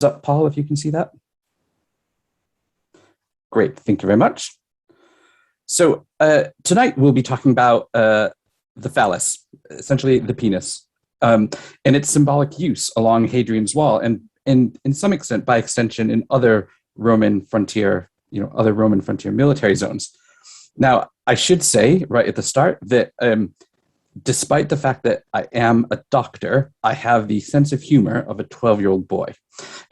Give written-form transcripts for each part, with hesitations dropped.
up, Paul, if you can see that. Great, thank you very much. So tonight we'll be talking about the phallus, essentially the penis, and its symbolic use along Hadrian's Wall, and in some extent, by extension, in other Roman frontier, other Roman frontier military zones. Now, I should say right at the start that despite the fact that I am a doctor, I have the sense of humor of a 12-year-old boy.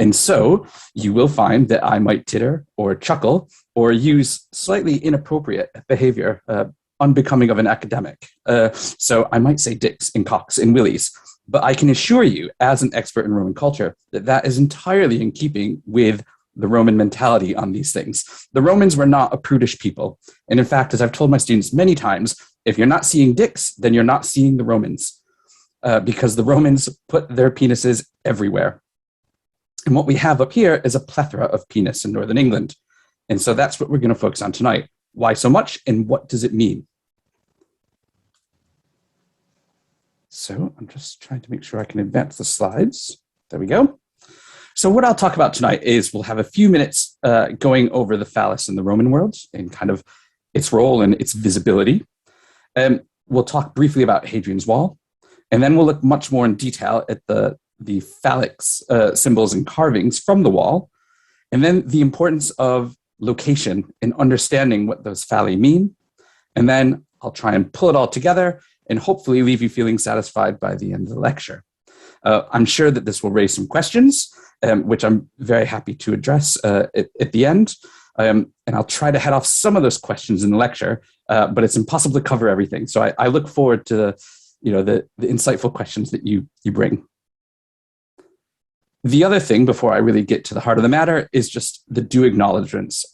And so you will find that I might titter or chuckle or use slightly inappropriate behavior, unbecoming of an academic. So I might say dicks and cocks and willies, but I can assure you, as an expert in Roman culture, that that is entirely in keeping with the Roman mentality on these things. The Romans were not a prudish people. And in fact, as I've told my students many times, if you're not seeing dicks, then you're not seeing the Romans, because the Romans put their penises everywhere. And what we have up here is a plethora of penis in Northern England. And so that's what we're going to focus on tonight. Why so much, and what does it mean? So I'm just trying to make sure I can advance the slides. There we go. So what I'll talk about tonight is we'll have a few minutes going over the phallus in the Roman world and kind of its role and its visibility. We'll talk briefly about Hadrian's Wall, and then we'll look much more in detail at the phallic symbols and carvings from the wall, and then the importance of location and understanding what those phalli mean. And then I'll try and pull it all together and hopefully leave you feeling satisfied by the end of the lecture. I'm sure that this will raise some questions, which I'm very happy to address at the end. And I'll try to head off some of those questions in the lecture, but it's impossible to cover everything. So I look forward to the insightful questions that you bring. The other thing, before I really get to the heart of the matter, is just the due acknowledgements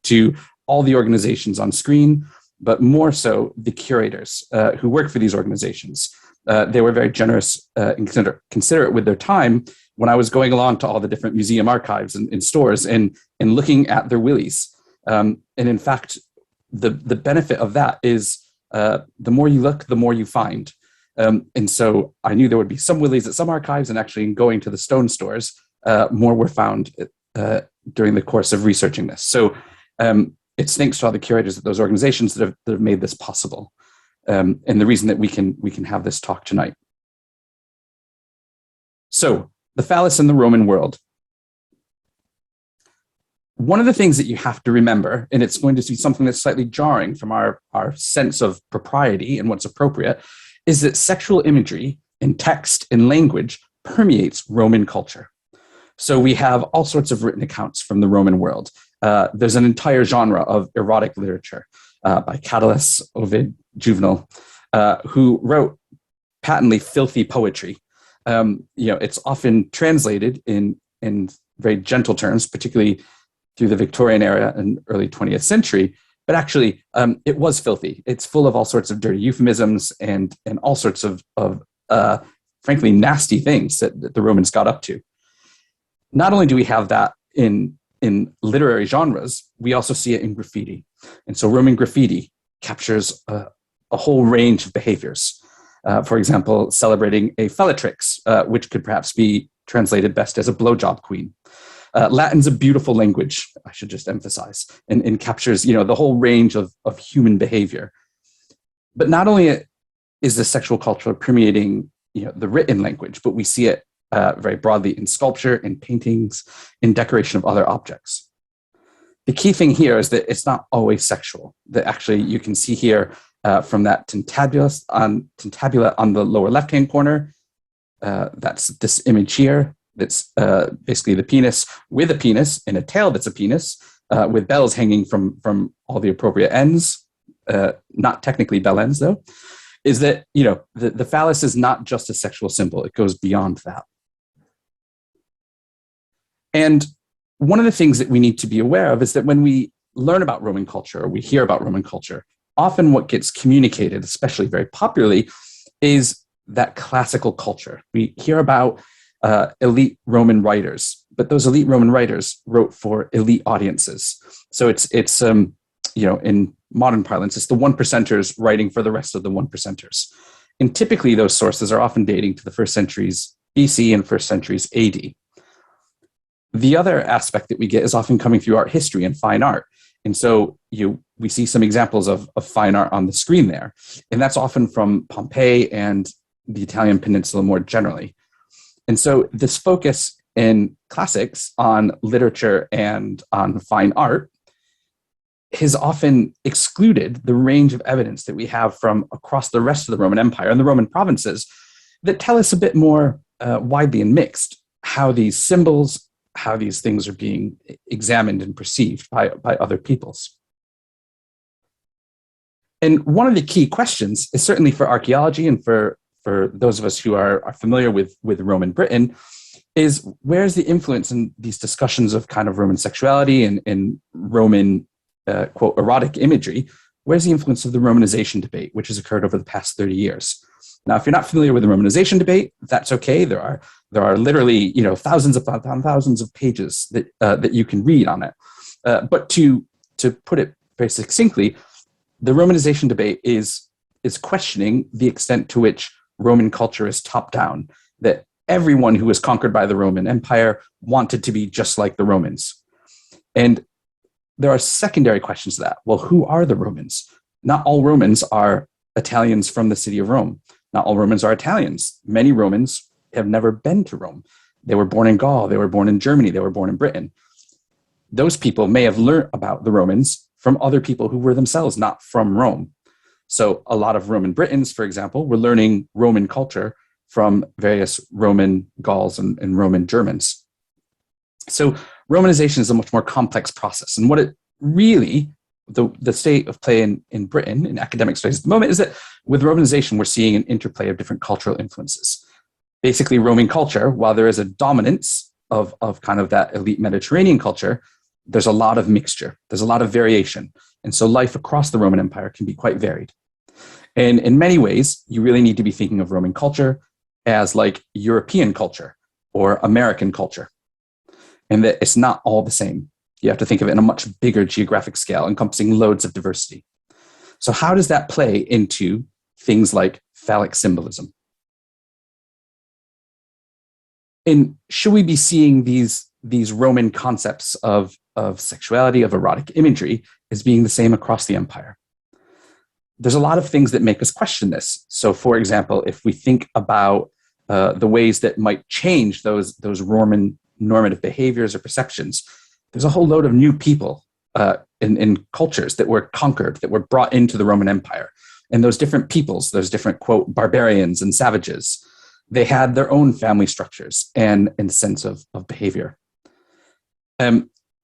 to all the organizations on screen, but more so the curators who work for these organizations. They were very generous and considerate with their time when I was going along to all the different museum archives and stores and looking at their willies. And in fact, the benefit of that is the more you look, the more you find. And so I knew there would be some willies at some archives, and actually in going to the stone stores, more were found during the course of researching this. So it's thanks to all the curators at those organizations that have made this possible. And the reason that we can have this talk tonight. So the phallus in the Roman world. One of the things that you have to remember, and it's going to be something that's slightly jarring from our sense of propriety and what's appropriate, is that sexual imagery in text and language permeates Roman culture. So we have all sorts of written accounts from the Roman world. There's an entire genre of erotic literature by Catullus, Ovid, Juvenal, who wrote patently filthy poetry. It's often translated in very gentle terms, particularly through the Victorian era and early 20th century. But actually, it was filthy. It's full of all sorts of dirty euphemisms and all sorts of frankly, nasty things that the Romans got up to. Not only do we have that in literary genres, we also see it in graffiti. And so Roman graffiti captures a whole range of behaviors. For example, celebrating a phallatrix, which could perhaps be translated best as a blowjob queen. Latin's a beautiful language, I should just emphasize, and captures the whole range of human behavior. But not only is the sexual culture permeating the written language, but we see it very broadly in sculpture, in paintings, in decoration of other objects. The key thing here is that it's not always sexual. That actually you can see here from that tentabula on the lower left-hand corner. That's this image here. That's basically the penis with a penis and a tail that's a penis, with bells hanging from all the appropriate ends, not technically bell ends though, is that, the phallus is not just a sexual symbol, it goes beyond that. And one of the things that we need to be aware of is that when we learn about Roman culture, or we hear about Roman culture, often what gets communicated, especially very popularly, is that classical culture. We hear about elite Roman writers, but those elite Roman writers wrote for elite audiences. So it's in modern parlance, it's the one percenters writing for the rest of the one percenters. And typically those sources are often dating to the first centuries BC and first centuries AD. The other aspect that we get is often coming through art history and fine art. And so we see some examples of fine art on the screen there. And that's often from Pompeii and the Italian peninsula more generally. And so this focus in classics on literature and on fine art has often excluded the range of evidence that we have from across the rest of the Roman Empire and the Roman provinces that tell us a bit more widely and mixed how these symbols, how these things are being examined and perceived by other peoples. And one of the key questions is certainly for archaeology and for those of us who are familiar with Roman Britain is where's the influence in these discussions of kind of Roman sexuality and Roman, quote, erotic imagery, where's the influence of the Romanization debate, which has occurred over the past 30 years? Now, if you're not familiar with the Romanization debate, that's okay. There are literally thousands of pages that you can read on it. But to put it very succinctly, the Romanization debate is questioning the extent to which Roman culture is top down, that everyone who was conquered by the Roman Empire wanted to be just like the Romans. And there are secondary questions to that. Well, who are the Romans? Not all Romans are Italians from the city of Rome. Not all Romans are Italians. Many Romans have never been to Rome. They were born in Gaul. They were born in Germany. They were born in Britain. Those people may have learned about the Romans from other people who were themselves not from Rome. So a lot of Roman Britons, for example, were learning Roman culture from various Roman Gauls and Roman Germans. So Romanization is a much more complex process. And what it really, the state of play in Britain, in academic studies at the moment, is that with Romanization, we're seeing an interplay of different cultural influences. Basically, Roman culture, while there is a dominance of kind of that elite Mediterranean culture, there's a lot of mixture. There's a lot of variation. And so life across the Roman Empire can be quite varied. And in many ways, you really need to be thinking of Roman culture as like European culture or American culture, and that it's not all the same. You have to think of it in a much bigger geographic scale, encompassing loads of diversity. So how does that play into things like phallic symbolism? And should we be seeing these Roman concepts of sexuality, of erotic imagery, as being the same across the empire? There's a lot of things that make us question this. So, for example, if we think about the ways that might change those Roman normative behaviors or perceptions, there's a whole load of new people in cultures that were conquered, that were brought into the Roman Empire. And those different peoples, those different, quote, barbarians and savages, they had their own family structures and sense of behavior.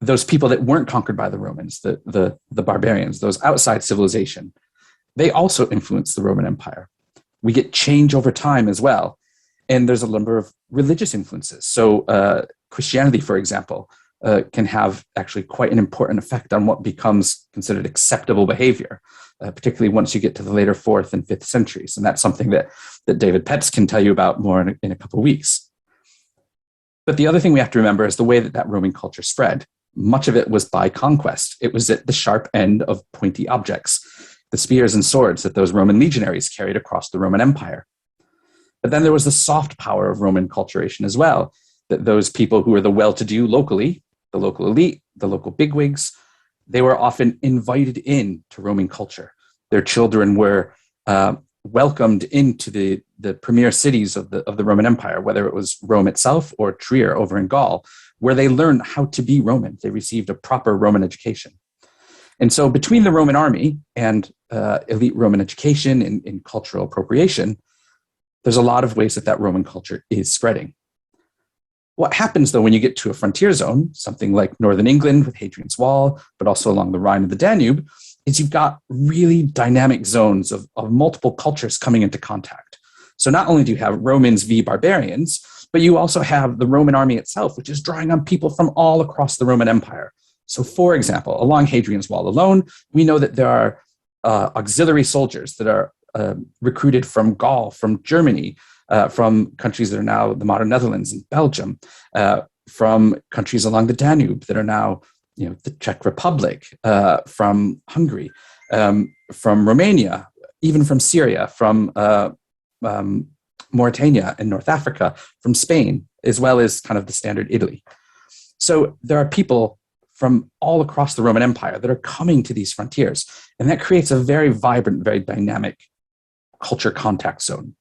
Those people that weren't conquered by the Romans, the barbarians, those outside civilization, they also influenced the Roman Empire. We get change over time as well. And there's a number of religious influences. So Christianity, for example, can have actually quite an important effect on what becomes considered acceptable behavior, particularly once you get to the later 4th and 5th centuries. And that's something that David Petz can tell you about more in a couple of weeks. But the other thing we have to remember is the way that Roman culture spread. Much of it was by conquest. It was at the sharp end of pointy objects, the spears and swords that those Roman legionaries carried across the Roman Empire. But then there was the soft power of Roman culturation as well, that those people who were the well-to-do locally, the local elite, the local bigwigs, they were often invited in to Roman culture. Their children were welcomed into the premier cities of the Roman Empire, whether it was Rome itself or Trier over in Gaul, where they learned how to be Roman. They received a proper Roman education. And so between the Roman army and elite Roman education and cultural appropriation, there's a lot of ways that Roman culture is spreading. What happens, though, when you get to a frontier zone, something like northern England with Hadrian's Wall, but also along the Rhine and the Danube, is you've got really dynamic zones of multiple cultures coming into contact. So not only do you have Romans v. barbarians, but you also have the Roman army itself, which is drawing on people from all across the Roman Empire. So, for example, along Hadrian's Wall alone, we know that there are auxiliary soldiers that are recruited from Gaul, from Germany, from countries that are now the modern Netherlands and Belgium, from countries along the Danube that are now, the Czech Republic, from Hungary, from Romania, even from Syria, from Mauritania and North Africa, from Spain, as well as kind of the standard Italy. So there are people from all across the Roman Empire that are coming to these frontiers, and that creates a very vibrant, very dynamic culture contact zone.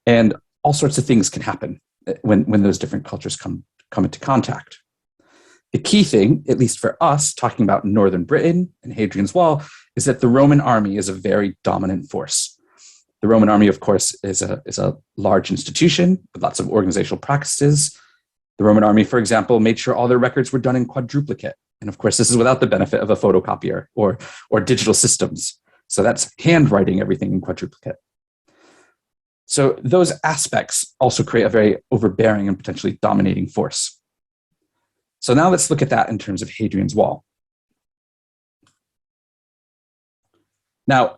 And all sorts of things can happen when those different cultures come into contact. The key thing, at least for us, talking about northern Britain and Hadrian's Wall, is that the Roman army is a very dominant force. The Roman army, of course, is a large institution with lots of organizational practices. The Roman army, for example, made sure all their records were done in quadruplicate. And of course, this is without the benefit of a photocopier or digital systems. So that's handwriting everything in quadruplicate. So those aspects also create a very overbearing and potentially dominating force. So now let's look at that in terms of Hadrian's Wall. Now,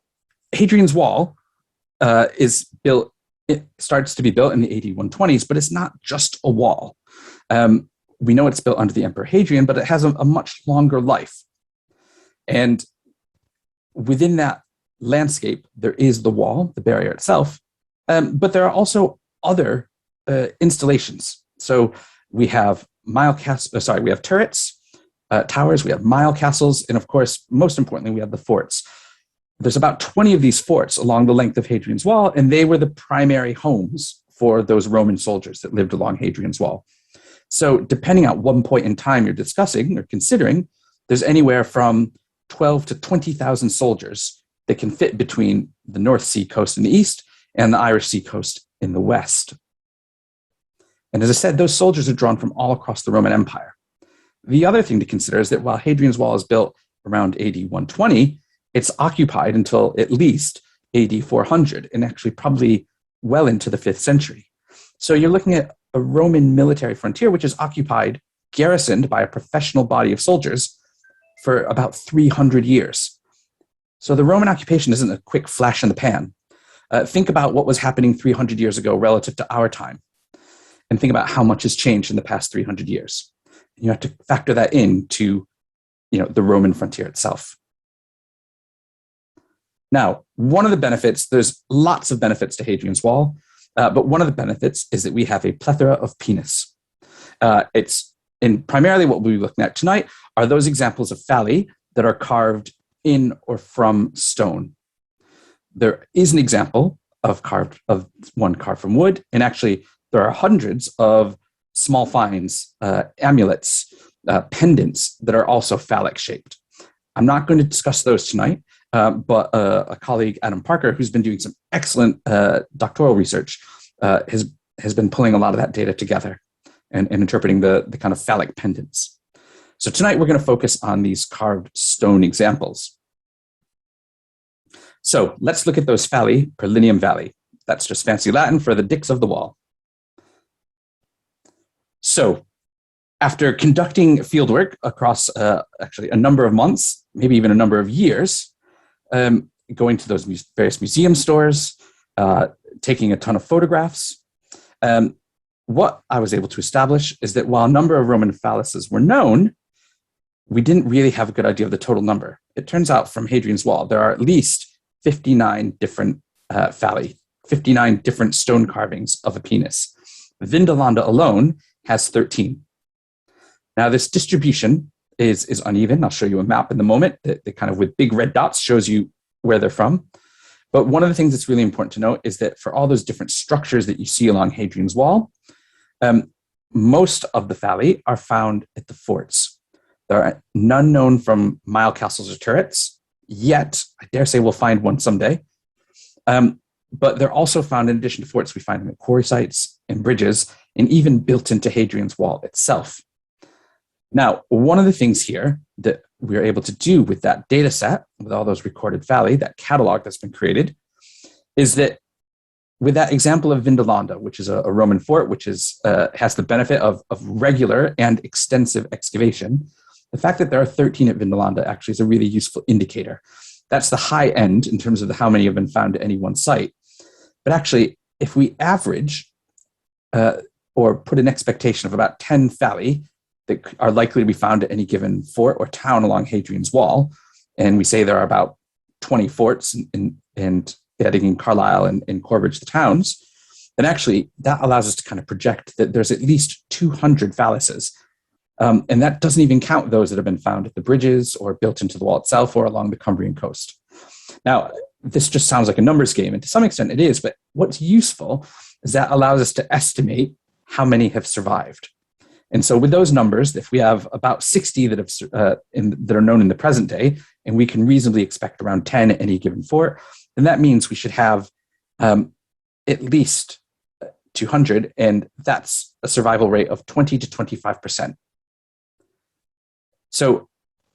Hadrian's Wall it starts to be built in the AD 120s, but it's not just a wall. We know it's built under the Emperor Hadrian, but it has a much longer life. And within that landscape, there is the wall, the barrier itself, but there are also other installations. So we have we have turrets, towers, we have mile castles, and of course, most importantly, we have the forts. There's about 20 of these forts along the length of Hadrian's Wall, and they were the primary homes for those Roman soldiers that lived along Hadrian's Wall. So depending on what point in time you're discussing or considering, there's anywhere from 12 to 20,000 soldiers that can fit between the North Sea coast in the east and the Irish Sea coast in the west. And as I said, those soldiers are drawn from all across the Roman Empire. The other thing to consider is that while Hadrian's Wall is built around AD 120, it's occupied until at least AD 400, and actually probably well into the 5th century. So you're looking at a Roman military frontier which is occupied, garrisoned by a professional body of soldiers for about 300 years. So the Roman occupation isn't a quick flash in the pan. Think about what was happening 300 years ago relative to our time, and think about how much has changed in the past 300 years. And you have to factor that into, the Roman frontier itself. Now, one of the benefits, there's lots of benefits to Hadrian's Wall, but one of the benefits is that we have a plethora of penis. Primarily what we'll be looking at tonight are those examples of phalli that are carved in or from stone. There is an example of one carved from wood, and actually there are hundreds of small finds, amulets, pendants that are also phallic shaped. I'm not going to discuss those tonight. But a colleague, Adam Parker, who's been doing some excellent doctoral research, has been pulling a lot of that data together and interpreting the kind of phallic pendants. So tonight we're going to focus on these carved stone examples. So let's look at those phalli per lineam valli. That's just fancy Latin for the dicks of the wall. So after conducting fieldwork across actually a number of months, maybe even a number of years, going to those various museum stores, taking a ton of photographs. What I was able to establish is that while a number of Roman phalluses were known, we didn't really have a good idea of the total number. It turns out from Hadrian's Wall, there are at least 59 different phalli, 59 different stone carvings of a penis. Vindolanda alone has 13. Now, this distribution is uneven. I'll show you a map in the moment that kind of with big red dots shows you where they're from. But one of the things that's really important to note is that for all those different structures that you see along Hadrian's Wall, most of the phalli are found at the forts. There are none known from mile castles or turrets, yet I dare say we'll find one someday. But they're also found, in addition to forts, we find them at quarry sites and bridges, and even built into Hadrian's Wall itself. Now, one of the things here that we're able to do with that data set, with all those recorded phalli, that catalog that's been created, is that with that example of Vindolanda, which is a Roman fort, which has the benefit of regular and extensive excavation, the fact that there are 13 at Vindolanda actually is a really useful indicator. That's the high end in terms of how many have been found at any one site. But actually, if we average or put an expectation of about 10 phalli that are likely to be found at any given fort or town along Hadrian's Wall, and we say there are about 20 forts and adding in Carlisle and Corbridge, the towns, then actually that allows us to kind of project that there's at least 200 phalluses And that doesn't even count those that have been found at the bridges or built into the wall itself or along the Cumbrian coast. Now, this just sounds like a numbers game, and to some extent it is, but what's useful is that allows us to estimate how many have survived. And so with those numbers, if we have about 60 that are known in the present day, and we can reasonably expect around 10 at any given fort, then that means we should have at least 200, and that's a survival rate of 20 to 25%. So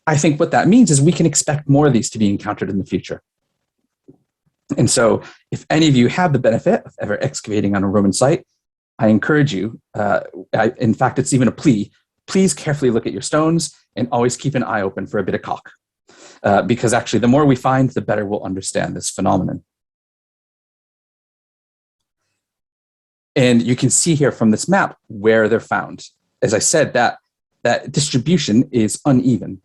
I think what that means is we can expect more of these to be encountered in the future. And so if any of you have the benefit of ever excavating on a Roman site, I encourage you, in fact, it's even a plea, please carefully look at your stones and always keep an eye open for a bit of caulk. Because actually, the more we find, the better we'll understand this phenomenon. And you can see here from this map where they're found. As I said, that distribution is uneven.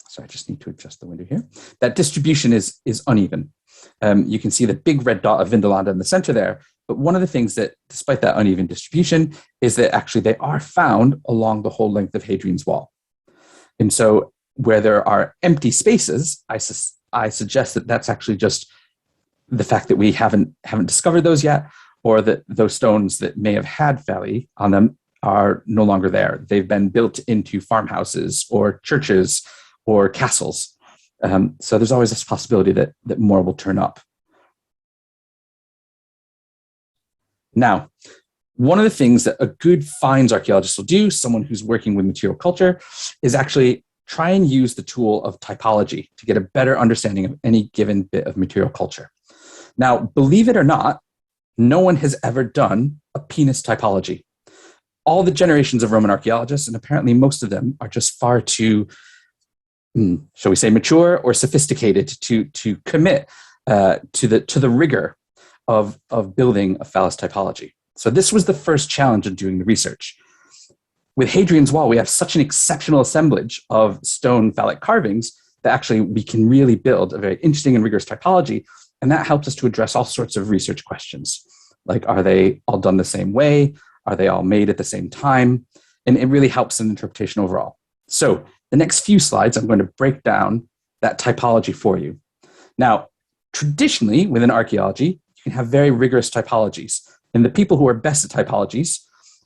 So I just need to adjust the window here. That distribution is uneven. You can see the big red dot of Vindolanda in the center there. But one of the things that, despite that uneven distribution, is that actually they are found along the whole length of Hadrian's Wall. And so where there are empty spaces, I suggest that that's actually just the fact that we haven't discovered those yet, or that those stones that may have had phalli on them are no longer there. They've been built into farmhouses or churches or castles. So there's always this possibility that more will turn up. Now, one of the things that a good finds archaeologist will do, someone who's working with material culture, is actually try and use the tool of typology to get a better understanding of any given bit of material culture. Now, believe it or not, no one has ever done a penis typology. All the generations of Roman archaeologists, and apparently most of them, are just far too, shall we say, mature or sophisticated to commit to the rigor of building a phallus typology. So this was the first challenge in doing the research. With Hadrian's Wall, we have such an exceptional assemblage of stone phallic carvings that actually we can really build a very interesting and rigorous typology. And that helps us to address all sorts of research questions. Like, are they all done the same way? Are they all made at the same time? And it really helps in interpretation overall. So the next few slides, I'm going to break down that typology for you. Now, traditionally, within archaeology, you can have very rigorous typologies. And the people who are best at typologies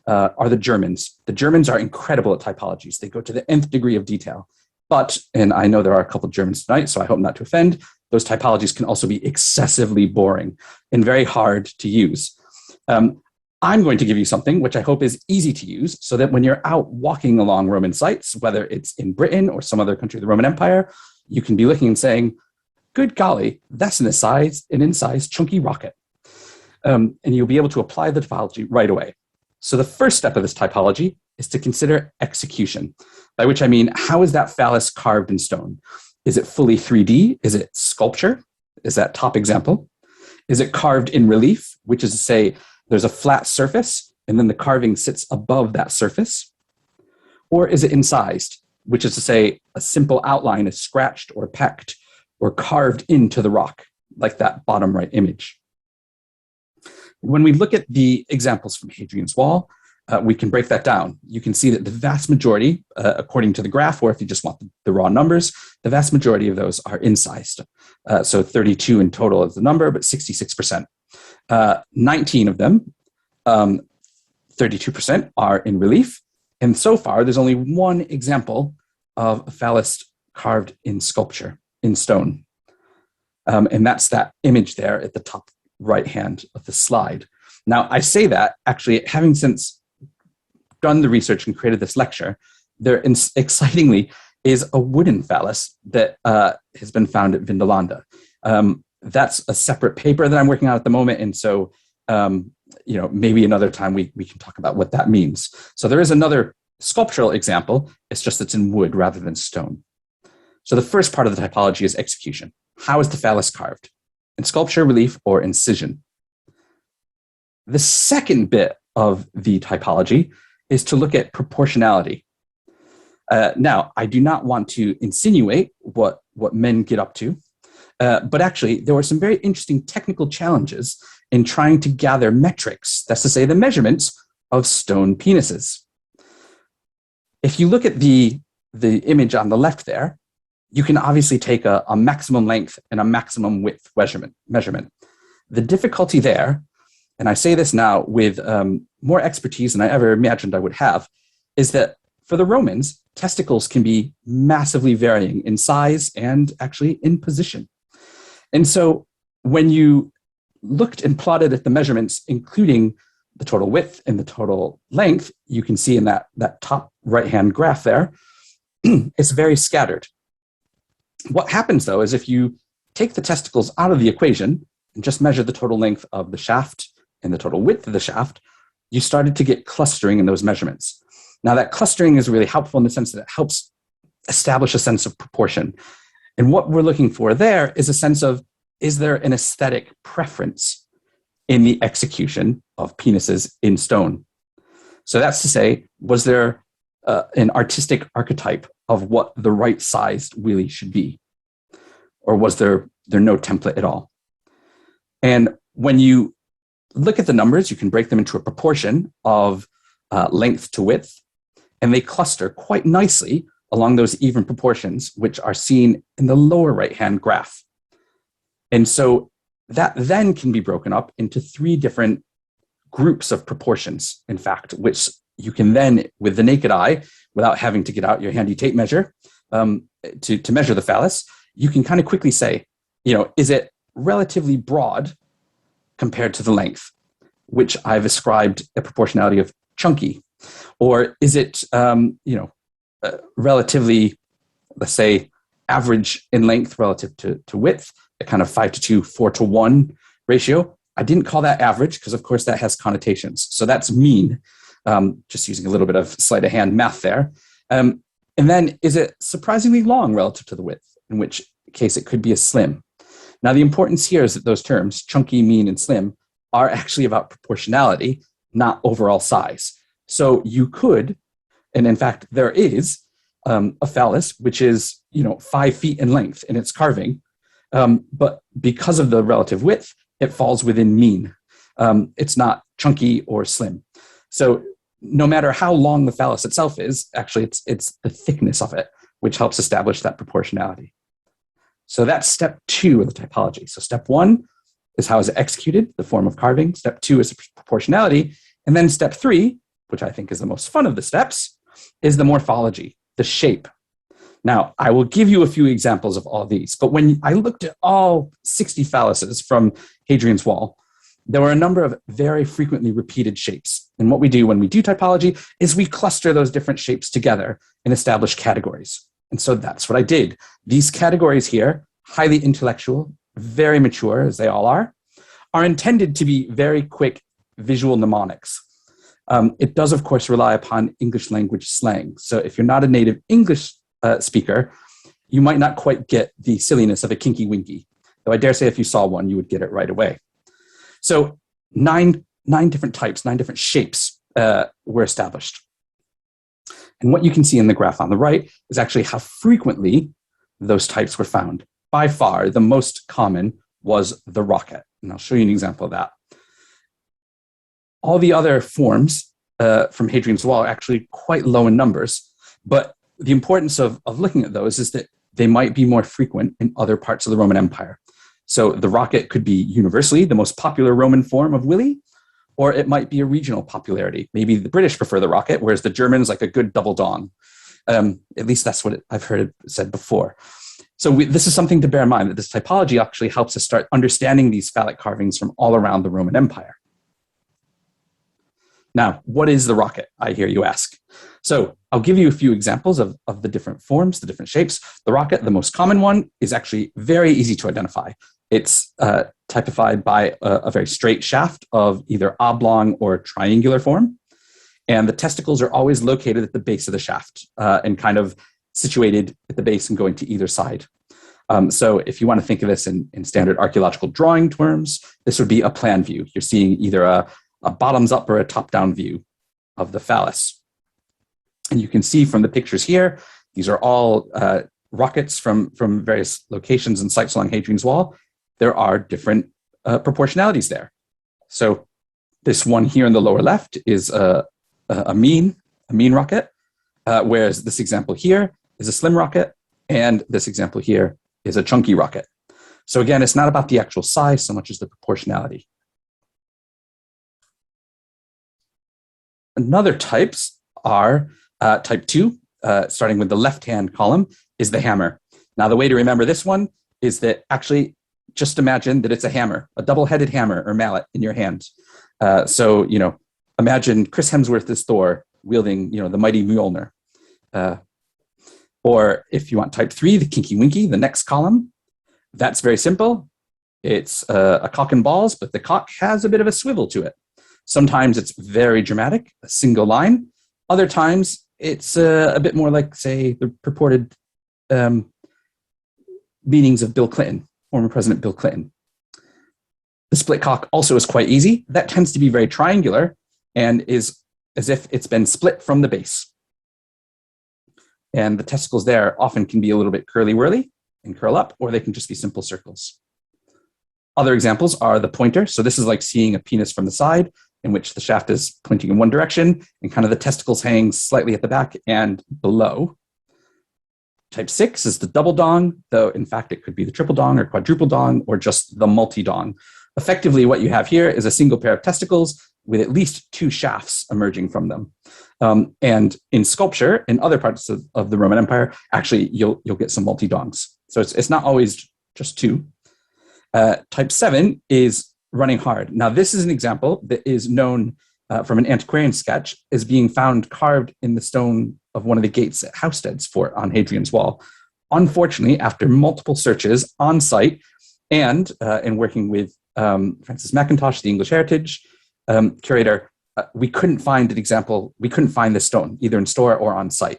are the Germans. The Germans are incredible at typologies. They go to the nth degree of detail. But, and I know there are a couple of Germans tonight, so I hope not to offend, those typologies can also be excessively boring and very hard to use. I'm going to give you something which I hope is easy to use so that when you're out walking along Roman sites, whether it's in Britain or some other country of the Roman Empire, you can be looking and saying, good golly, that's an incised chunky rocket. And you'll be able to apply the typology right away. So the first step of this typology is to consider execution, by which I mean, how is that phallus carved in stone? Is it fully 3D? Is it sculpture? Is that top example? Is it carved in relief, which is to say there's a flat surface and then the carving sits above that surface? Or is it incised, which is to say a simple outline is scratched or pecked or carved into the rock, like that bottom right image? When we look at the examples from Hadrian's Wall, we can break that down. You can see that the vast majority, according to the graph, or if you just want the raw numbers, the vast majority of those are incised. So 32 in total is the number, but 66%. 19 of them, 32%, are in relief. And so far, there's only one example of a phallus carved in sculpture, in stone. And that's that image there at the top right hand of the slide. Now, I say that actually, having since done the research and created this lecture, there excitingly is a wooden phallus that has been found at Vindolanda. That's a separate paper that I'm working on at the moment, and so maybe another time we can talk about what that means. So there is another sculptural example. It's just it's in wood rather than stone. So the first part of the typology is execution. How is the phallus carved? In sculpture, relief, or incision? The second bit of the typology is to look at proportionality. Now, I do not want to insinuate what men get up to, but actually there were some very interesting technical challenges in trying to gather metrics, that's to say the measurements of stone penises. if you look at the image on the left there, you can obviously take a maximum length and a maximum width measurement. The difficulty there, and I say this now with more expertise than I ever imagined I would have, is that for the Romans, testicles can be massively varying in size and actually in position. And so when you looked and plotted at the measurements, including the total width and the total length, you can see in that top right-hand graph there, it's very scattered. What happens, though, is if you take the testicles out of the equation and just measure the total length of the shaft and the total width of the shaft, you started to get clustering in those measurements. Now, that clustering is really helpful in the sense that it helps establish a sense of proportion. And what we're looking for there is a sense of, is there an aesthetic preference in the execution of penises in stone? So that's to say, was there an artistic archetype of what the right sized willy should be? Or was there no template at all? And when you look at the numbers, you can break them into a proportion of length to width, and they cluster quite nicely along those even proportions, which are seen in the lower right-hand graph. And so that then can be broken up into 3 different groups of proportions, in fact, which you can then, with the naked eye, without having to get out your handy tape measure to measure the phallus, you can kind of quickly say, is it relatively broad compared to the length, which I've ascribed a proportionality of chunky? Or is it, relatively, let's say, average in length relative to width, a kind of 5:2, 4:1 ratio? I didn't call that average because, of course, that has connotations. So that's mean, just using a little bit of sleight of hand math there. And then, is it surprisingly long relative to the width, in which case it could be a slim? Now, the importance here is that those terms, chunky, mean, and slim, are actually about proportionality, not overall size. So you could, and in fact, there is a phallus, which is 5 feet in length in its carving, but because of the relative width, it falls within mean. It's not chunky or slim. So no matter how long the phallus itself is, actually it's the thickness of it which helps establish that proportionality. So that's step 2 of the typology. So step 1 is how is it executed, the form of carving. Step 2 is proportionality. And then step 3, which I think is the most fun of the steps, is the morphology, the shape. Now, I will give you a few examples of all these, but when I looked at all 60 phalluses from Hadrian's Wall, there were a number of very frequently repeated shapes. And what we do when we do typology is we cluster those different shapes together and establish categories. And so that's what I did. These categories here, highly intellectual, very mature, as they all are intended to be very quick visual mnemonics. It does, of course, rely upon English language slang. So if you're not a native English speaker, you might not quite get the silliness of a kinky winky. Though I dare say if you saw one, you would get it right away. So nine different types, 9 different shapes were established. And what you can see in the graph on the right is actually how frequently those types were found. By far, the most common was the rocket. And I'll show you an example of that. All the other forms from Hadrian's Wall are actually quite low in numbers, but the importance of looking at those is that they might be more frequent in other parts of the Roman Empire. So the rocket could be universally the most popular Roman form of willy, or it might be a regional popularity. Maybe the British prefer the rocket, whereas the Germans like a good double dong. At least that's what I've heard it said before. So this is something to bear in mind, that this typology actually helps us start understanding these phallic carvings from all around the Roman Empire. Now, what is the rocket, I hear you ask? So I'll give you a few examples of the different forms, the different shapes. The rocket, the most common one, is actually very easy to identify. It's typified by a very straight shaft of either oblong or triangular form. And the testicles are always located at the base of the shaft and kind of situated at the base and going to either side. So if you want to think of this in standard archaeological drawing terms, this would be a plan view. You're seeing either a bottoms up or a top down view of the phallus. And you can see from the pictures here, these are all rockets from various locations and sites along Hadrian's Wall. There are different proportionalities there. So this one here in the lower left is a mean rocket. whereas this example here is a slim rocket, and this example here is a chunky rocket. So again, it's not about the actual size so much as the proportionality. Another types are type 2, starting with the left-hand column, is the hammer. Now, the way to remember this one is that actually just imagine that it's a hammer, a double-headed hammer or mallet in your hand. So, you know, imagine Chris Hemsworth as Thor wielding, you know, the mighty Mjolnir. Or if you want type 3, the kinky winky, the next column, that's very simple. It's a cock and balls, but the cock has a bit of a swivel to it. Sometimes it's very dramatic, a single line. Other times it's a bit more like, say, the purported meanings of Bill Clinton, former President Bill Clinton. The split cock also is quite easy. That tends to be very triangular and is as if it's been split from the base. And the testicles there often can be a little bit curly-whirly and curl up, or they can just be simple circles. Other examples are the pointer. So this is like seeing a penis from the side, in which the shaft is pointing in one direction and kind of the testicles hang slightly at the back and below. Type 6 is the double dong, though in fact it could be the triple dong or quadruple dong or just the multi-dong. Effectively, what you have here is a single pair of testicles with at least 2 shafts emerging from them. And in sculpture, in other parts of the Roman Empire, actually you'll get some multi-dongs. So it's not always just 2. Type 7 is running hard. Now, this is an example that is known from an antiquarian sketch as being found carved in the stone of one of the gates at Housted's fort on Hadrian's Wall. Unfortunately, after multiple searches on site and in working with Francis McIntosh, the English Heritage curator, we couldn't find an example. We couldn't find this stone either in store or on site.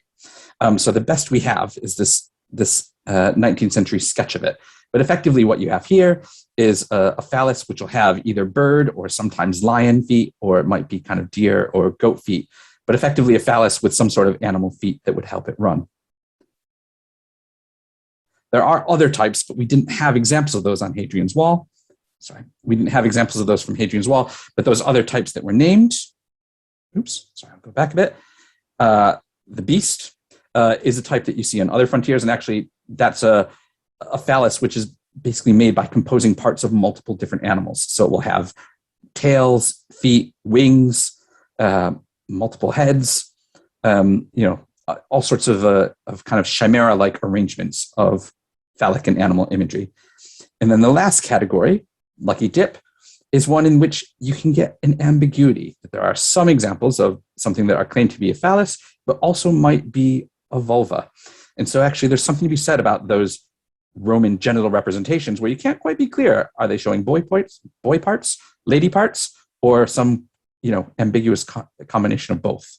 So the best we have is this 19th century sketch of it. But effectively what you have here is a phallus, which will have either bird or sometimes lion feet, or it might be kind of deer or goat feet, but effectively a phallus with some sort of animal feet that would help it run. There are other types, but we didn't have examples of those on Hadrian's Wall. Sorry, we didn't have examples of those from Hadrian's Wall, but those other types that were named, oops, sorry, I'll go back a bit. The beast is a type that you see on other frontiers, and actually that's a phallus which is basically made by composing parts of multiple different animals. So it will have tails, feet, wings, multiple heads, all sorts of kind of chimera-like arrangements of phallic and animal imagery. And then the last category, lucky dip, is one in which you can get an ambiguity. That there are some examples of something that are claimed to be a phallus, but also might be a vulva. And so actually there's something to be said about those Roman genital representations where you can't quite be clear. Are they showing boy parts, lady parts, or some, ambiguous combination of both?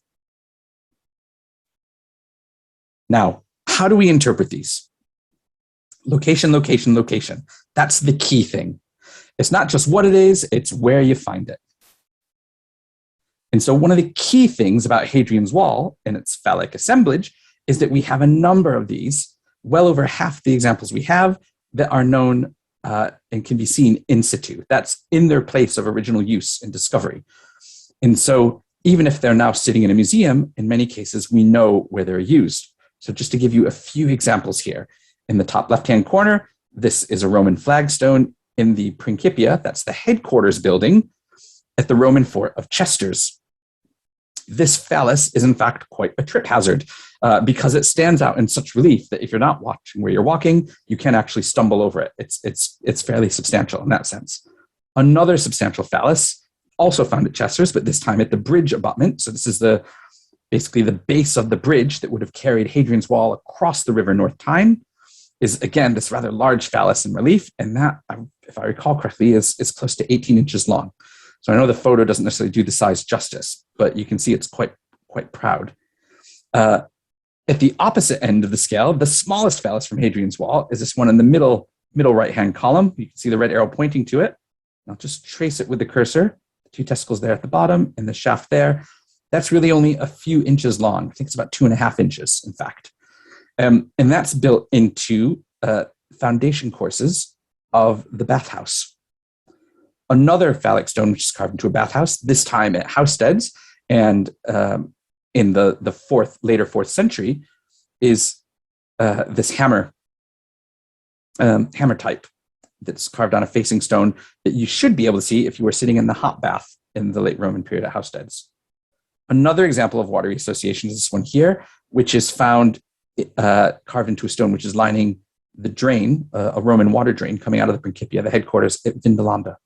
Now, how do we interpret these? Location, location, location. That's the key thing. It's not just what it is, it's where you find it. And so one of the key things about Hadrian's Wall and its phallic assemblage is that we have a number of these, well over half the examples we have, that are known and can be seen in situ. That's in their place of original use and discovery. And so even if they're now sitting in a museum, in many cases, we know where they're used. So just to give you a few examples here, in the top left-hand corner, this is a Roman flagstone in the Principia, that's the headquarters building at the Roman fort of Chesters. This phallus is in fact quite a trip hazard because it stands out in such relief that if you're not watching where you're walking, you can actually stumble over it. It's fairly substantial in that sense. Another substantial phallus, also found at Chesters, but this time at the bridge abutment. So this is basically the base of the bridge that would have carried Hadrian's Wall across the River North Tyne, is again this rather large phallus in relief, and that, if I recall correctly, is close to 18 inches long. So I know the photo doesn't necessarily do the size justice, but you can see it's quite proud. At the opposite end of the scale, the smallest phallus from Hadrian's Wall is this one in the middle right-hand column. You can see the red arrow pointing to it. I'll just trace it with the cursor. The 2 testicles there at the bottom and the shaft there. That's really only a few inches long. I think it's about 2.5 inches, in fact. And that's built into foundation courses of the bathhouse. Another phallic stone which is carved into a bathhouse, this time at Housted's, and in the later fourth century is this hammer type that's carved on a facing stone that you should be able to see if you were sitting in the hot bath in the late Roman period at Housesteads. Another example of watery association is this one here, which is found carved into a stone, which is lining the drain, a Roman water drain coming out of the Principia, the headquarters at Vindolanda.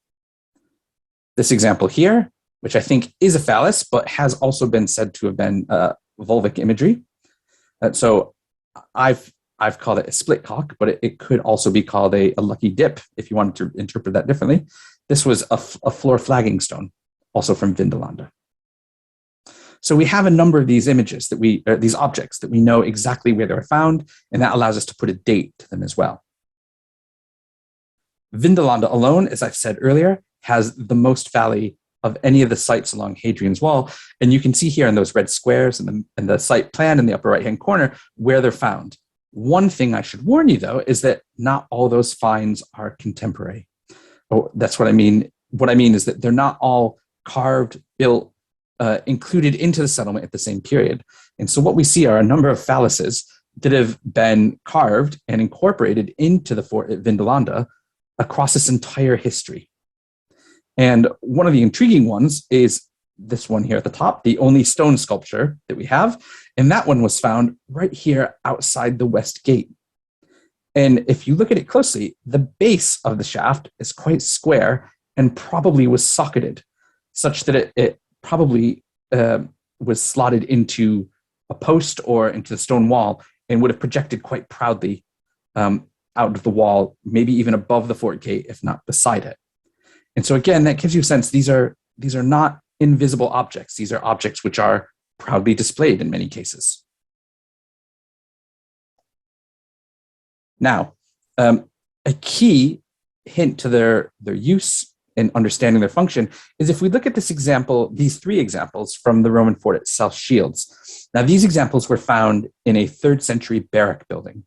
This example here, which I think is a phallus, but has also been said to have been vulvic imagery. So I've called it a split cock, but it could also be called a lucky dip if you wanted to interpret that differently. This was a floor flagging stone, also from Vindolanda. So we have a number of these images these objects that we know exactly where they were found, and that allows us to put a date to them as well. Vindolanda alone, as I've said earlier, has the most phalli of any of the sites along Hadrian's Wall. And you can see here in those red squares and the site plan in the upper right-hand corner where they're found. One thing I should warn you, though, is that not all those finds are contemporary. Oh, that's what I mean. What I mean is that they're not all carved, built, included into the settlement at the same period. And so what we see are a number of phalluses that have been carved and incorporated into the fort at Vindolanda across this entire history. And one of the intriguing ones is this one here at the top, the only stone sculpture that we have. And that one was found right here outside the west gate. And if you look at it closely, the base of the shaft is quite square and probably was socketed, such that it probably was slotted into a post or into the stone wall and would have projected quite proudly out of the wall, maybe even above the fort gate, if not beside it. And so again, that gives you a sense these are not invisible objects. These are objects which are proudly displayed in many cases. Now, a key hint to their use and understanding their function is if we look at this example, these three examples from the Roman fort at South Shields. Now, these examples were found in a 3rd century barrack building.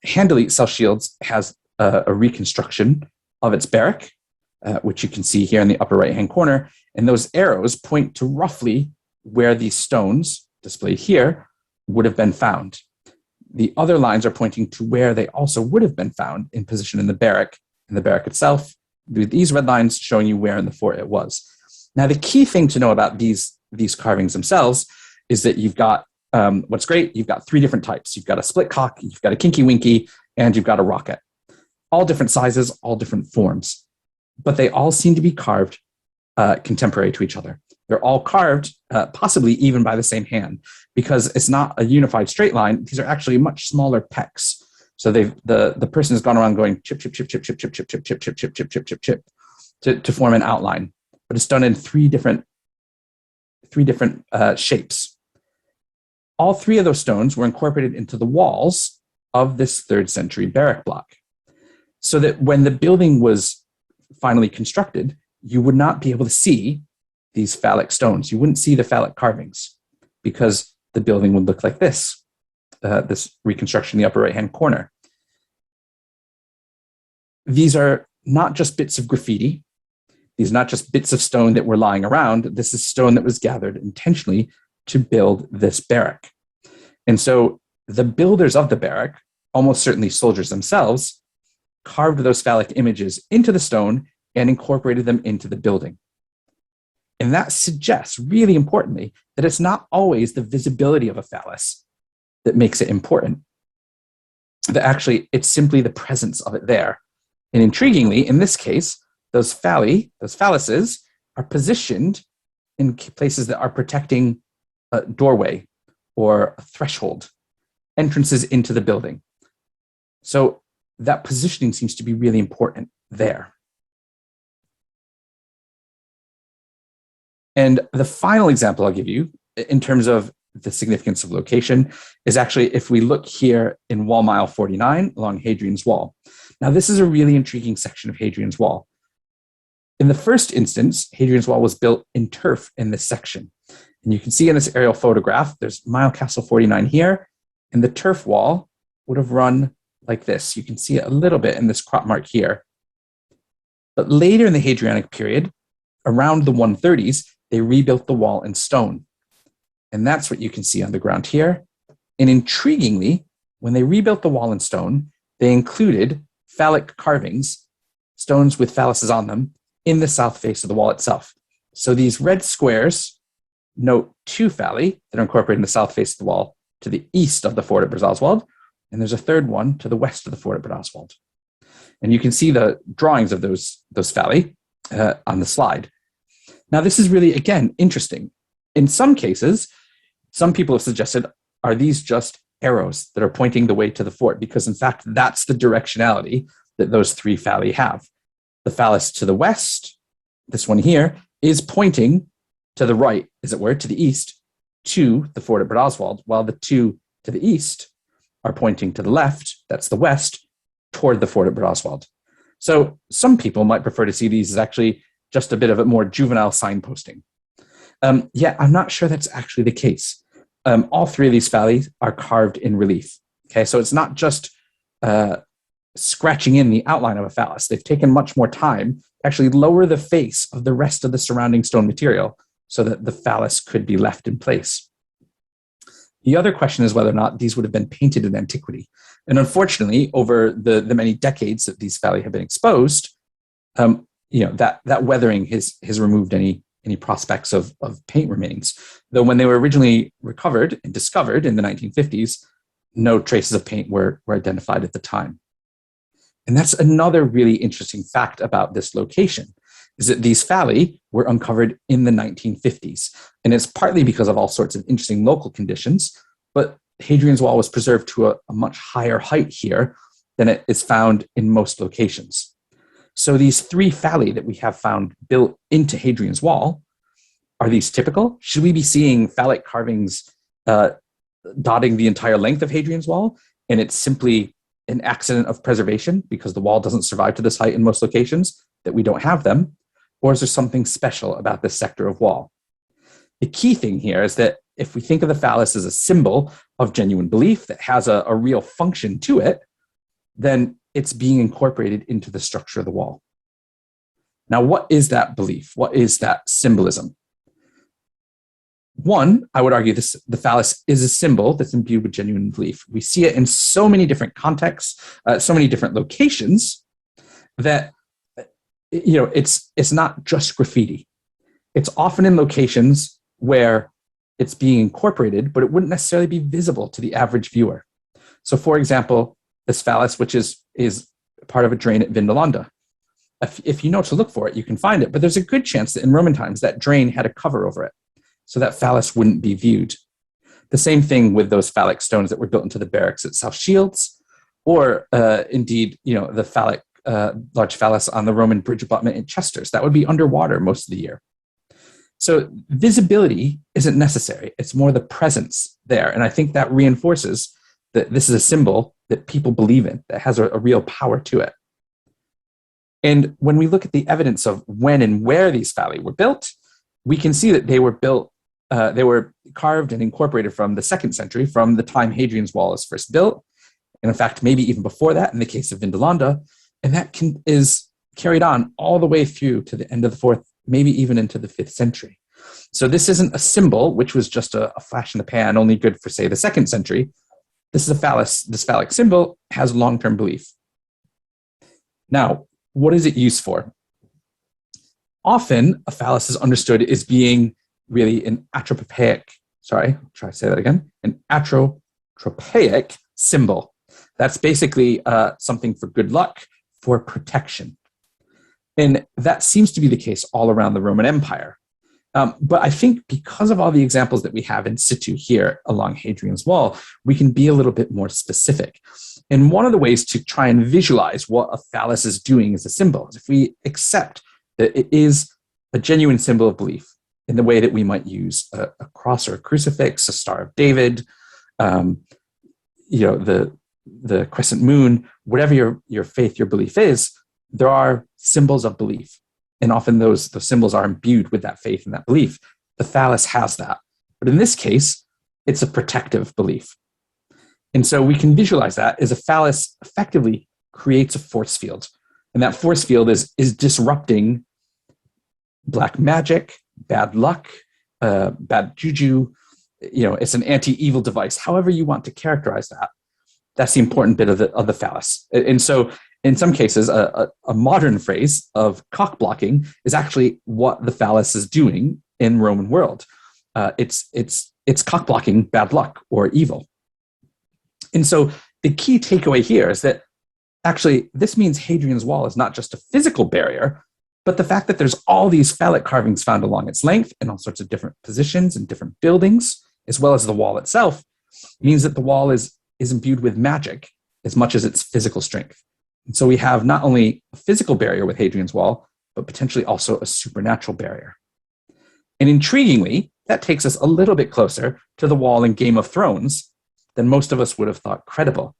Handily, South Shields has a reconstruction of its barrack, which you can see here in the upper right-hand corner. And those arrows point to roughly where these stones displayed here would have been found. The other lines are pointing to where they also would have been found in position in the barrack itself, with these red lines showing you where in the fort it was. Now, the key thing to know about these carvings themselves is that you've got, what's great, you've got 3 different types. You've got a split cock, you've got a kinky winky, and you've got a rocket. All different sizes, all different forms. But they all seem to be carved contemporary to each other. They're all carved, possibly even by the same hand, because it's not a unified straight line. These are actually much smaller pecks. So the person has gone around going chip, chip, chip, chip, chip, chip, chip, chip, chip, chip, chip, chip, chip, chip, chip, to form an outline. But it's done in three different shapes. All 3 of those stones were incorporated into the walls of this 3rd century barrack block, so that when the building was finally constructed, you would not be able to see these phallic stones. You wouldn't see the phallic carvings because the building would look like this. This reconstruction in the upper right-hand corner. These are not just bits of graffiti. These are not just bits of stone that were lying around. This is stone that was gathered intentionally to build this barrack. And so the builders of the barrack, almost certainly soldiers themselves, carved those phallic images into the stone and incorporated them into the building. And that suggests, really importantly, that it's not always the visibility of a phallus that makes it important. That actually, it's simply the presence of it there. And intriguingly, in this case, those phalluses, are positioned in places that are protecting a doorway or a threshold, entrances into the building. So that positioning seems to be really important there. And the final example I'll give you in terms of the significance of location is actually if we look here in Wall Mile 49 along Hadrian's Wall. Now, this is a really intriguing section of Hadrian's Wall. In the first instance, Hadrian's Wall was built in turf in this section. And you can see in this aerial photograph, there's Mile Castle 49 here, and the turf wall would have run like this. You can see it a little bit in this crop mark here. But later in the Hadrianic period, around the 130s, they rebuilt the wall in stone. And that's what you can see on the ground here. And intriguingly, when they rebuilt the wall in stone, they included phallic carvings, stones with phalluses on them, in the south face of the wall itself. So these red squares note two phalli that are incorporated in the south face of the wall to the east of the fort at Brazoswald, and there's a third one to the west of the fort at Brazoswald. And you can see the drawings of those phalli on the slide. Now, this is really, again, interesting. In some cases, some people have suggested, are these just arrows that are pointing the way to the fort? Because, in fact, that's the directionality that those three phalli have. The phallus to the west, this one here, is pointing to the right, as it were, to the east, to the fort at Brazoswald, while the two to the east are pointing to the left, that's the west, toward the fort at Brazoswald. So some people might prefer to see these as actually just a bit of a more juvenile signposting. Yeah, I'm not sure that's actually the case. All three of these phalli are carved in relief. Okay, so it's not just scratching in the outline of a phallus. They've taken much more time to actually lower the face of the rest of the surrounding stone material so that the phallus could be left in place. The other question is whether or not these would have been painted in antiquity. And unfortunately, over the many decades that these phalli have been exposed, that weathering has removed any prospects of paint remains. Though when they were originally recovered and discovered in the 1950s, no traces of paint were identified at the time. And that's another really interesting fact about this location, is that these phalli were uncovered in the 1950s. And it's partly because of all sorts of interesting local conditions, but Hadrian's Wall was preserved to a much higher height here than it is found in most locations. So these three phalli that we have found built into Hadrian's Wall, are these typical? Should we be seeing phallic carvings dotting the entire length of Hadrian's Wall, and it's simply an accident of preservation because the wall doesn't survive to this height in most locations, that we don't have them? Or is there something special about this sector of wall? The key thing here is that if we think of the phallus as a symbol of genuine belief that has a real function to it, then it's being incorporated into the structure of the wall. Now, what is that belief? What is that symbolism? One, I would argue the phallus is a symbol that's imbued with genuine belief. We see it in so many different contexts, so many different locations, that it's not just graffiti. It's often in locations where it's being incorporated, but it wouldn't necessarily be visible to the average viewer. So, for example, this phallus, which is part of a drain at Vindolanda. If you know to look for it, you can find it, but there's a good chance that in Roman times that drain had a cover over it, so that phallus wouldn't be viewed. The same thing with those phallic stones that were built into the barracks at South Shields, or indeed, the phallic large phallus on the Roman bridge abutment in Chester's. That would be underwater most of the year. So visibility isn't necessary. It's more the presence there. And I think that reinforces that this is a symbol that people believe in, that has a real power to it. And when we look at the evidence of when and where these phalli were built, we can see that they were built, they were carved and incorporated from the 2nd century, from the time Hadrian's Wall is first built. And in fact, maybe even before that in the case of Vindolanda. And that is carried on all the way through to the end of the 4th, maybe even into the 5th century. So this isn't a symbol, which was just a flash in the pan, only good for, say, the 2nd century. This is a phallus. This phallic symbol has long-term belief. Now, what is it used for? Often, a phallus is understood as being really an atropaic, an atropaic symbol. That's basically something for good luck, for protection. And that seems to be the case all around the Roman Empire. But I think because of all the examples that we have in situ here along Hadrian's Wall, we can be a little bit more specific. And one of the ways to try and visualize what a phallus is doing as a symbol is if we accept that it is a genuine symbol of belief in the way that we might use a cross or a crucifix, a Star of David, the crescent moon, whatever your faith, your belief is, there are symbols of belief. And often those symbols are imbued with that faith and that belief. The phallus has that. But in this case, it's a protective belief. And so we can visualize that as a phallus effectively creates a force field. And that force field is disrupting black magic, bad luck, bad juju, it's an anti-evil device, however you want to characterize that. That's the important bit of the phallus. And so in some cases, a modern phrase of cock blocking is actually what the phallus is doing in Roman world. It's cock blocking bad luck or evil. And so the key takeaway here is that actually this means Hadrian's Wall is not just a physical barrier, but the fact that there's all these phallic carvings found along its length in all sorts of different positions and different buildings, as well as the wall itself, means that the wall is imbued with magic as much as its physical strength. And so we have not only a physical barrier with Hadrian's Wall, but potentially also a supernatural barrier. And intriguingly, that takes us a little bit closer to the wall in Game of Thrones than most of us would have thought credible.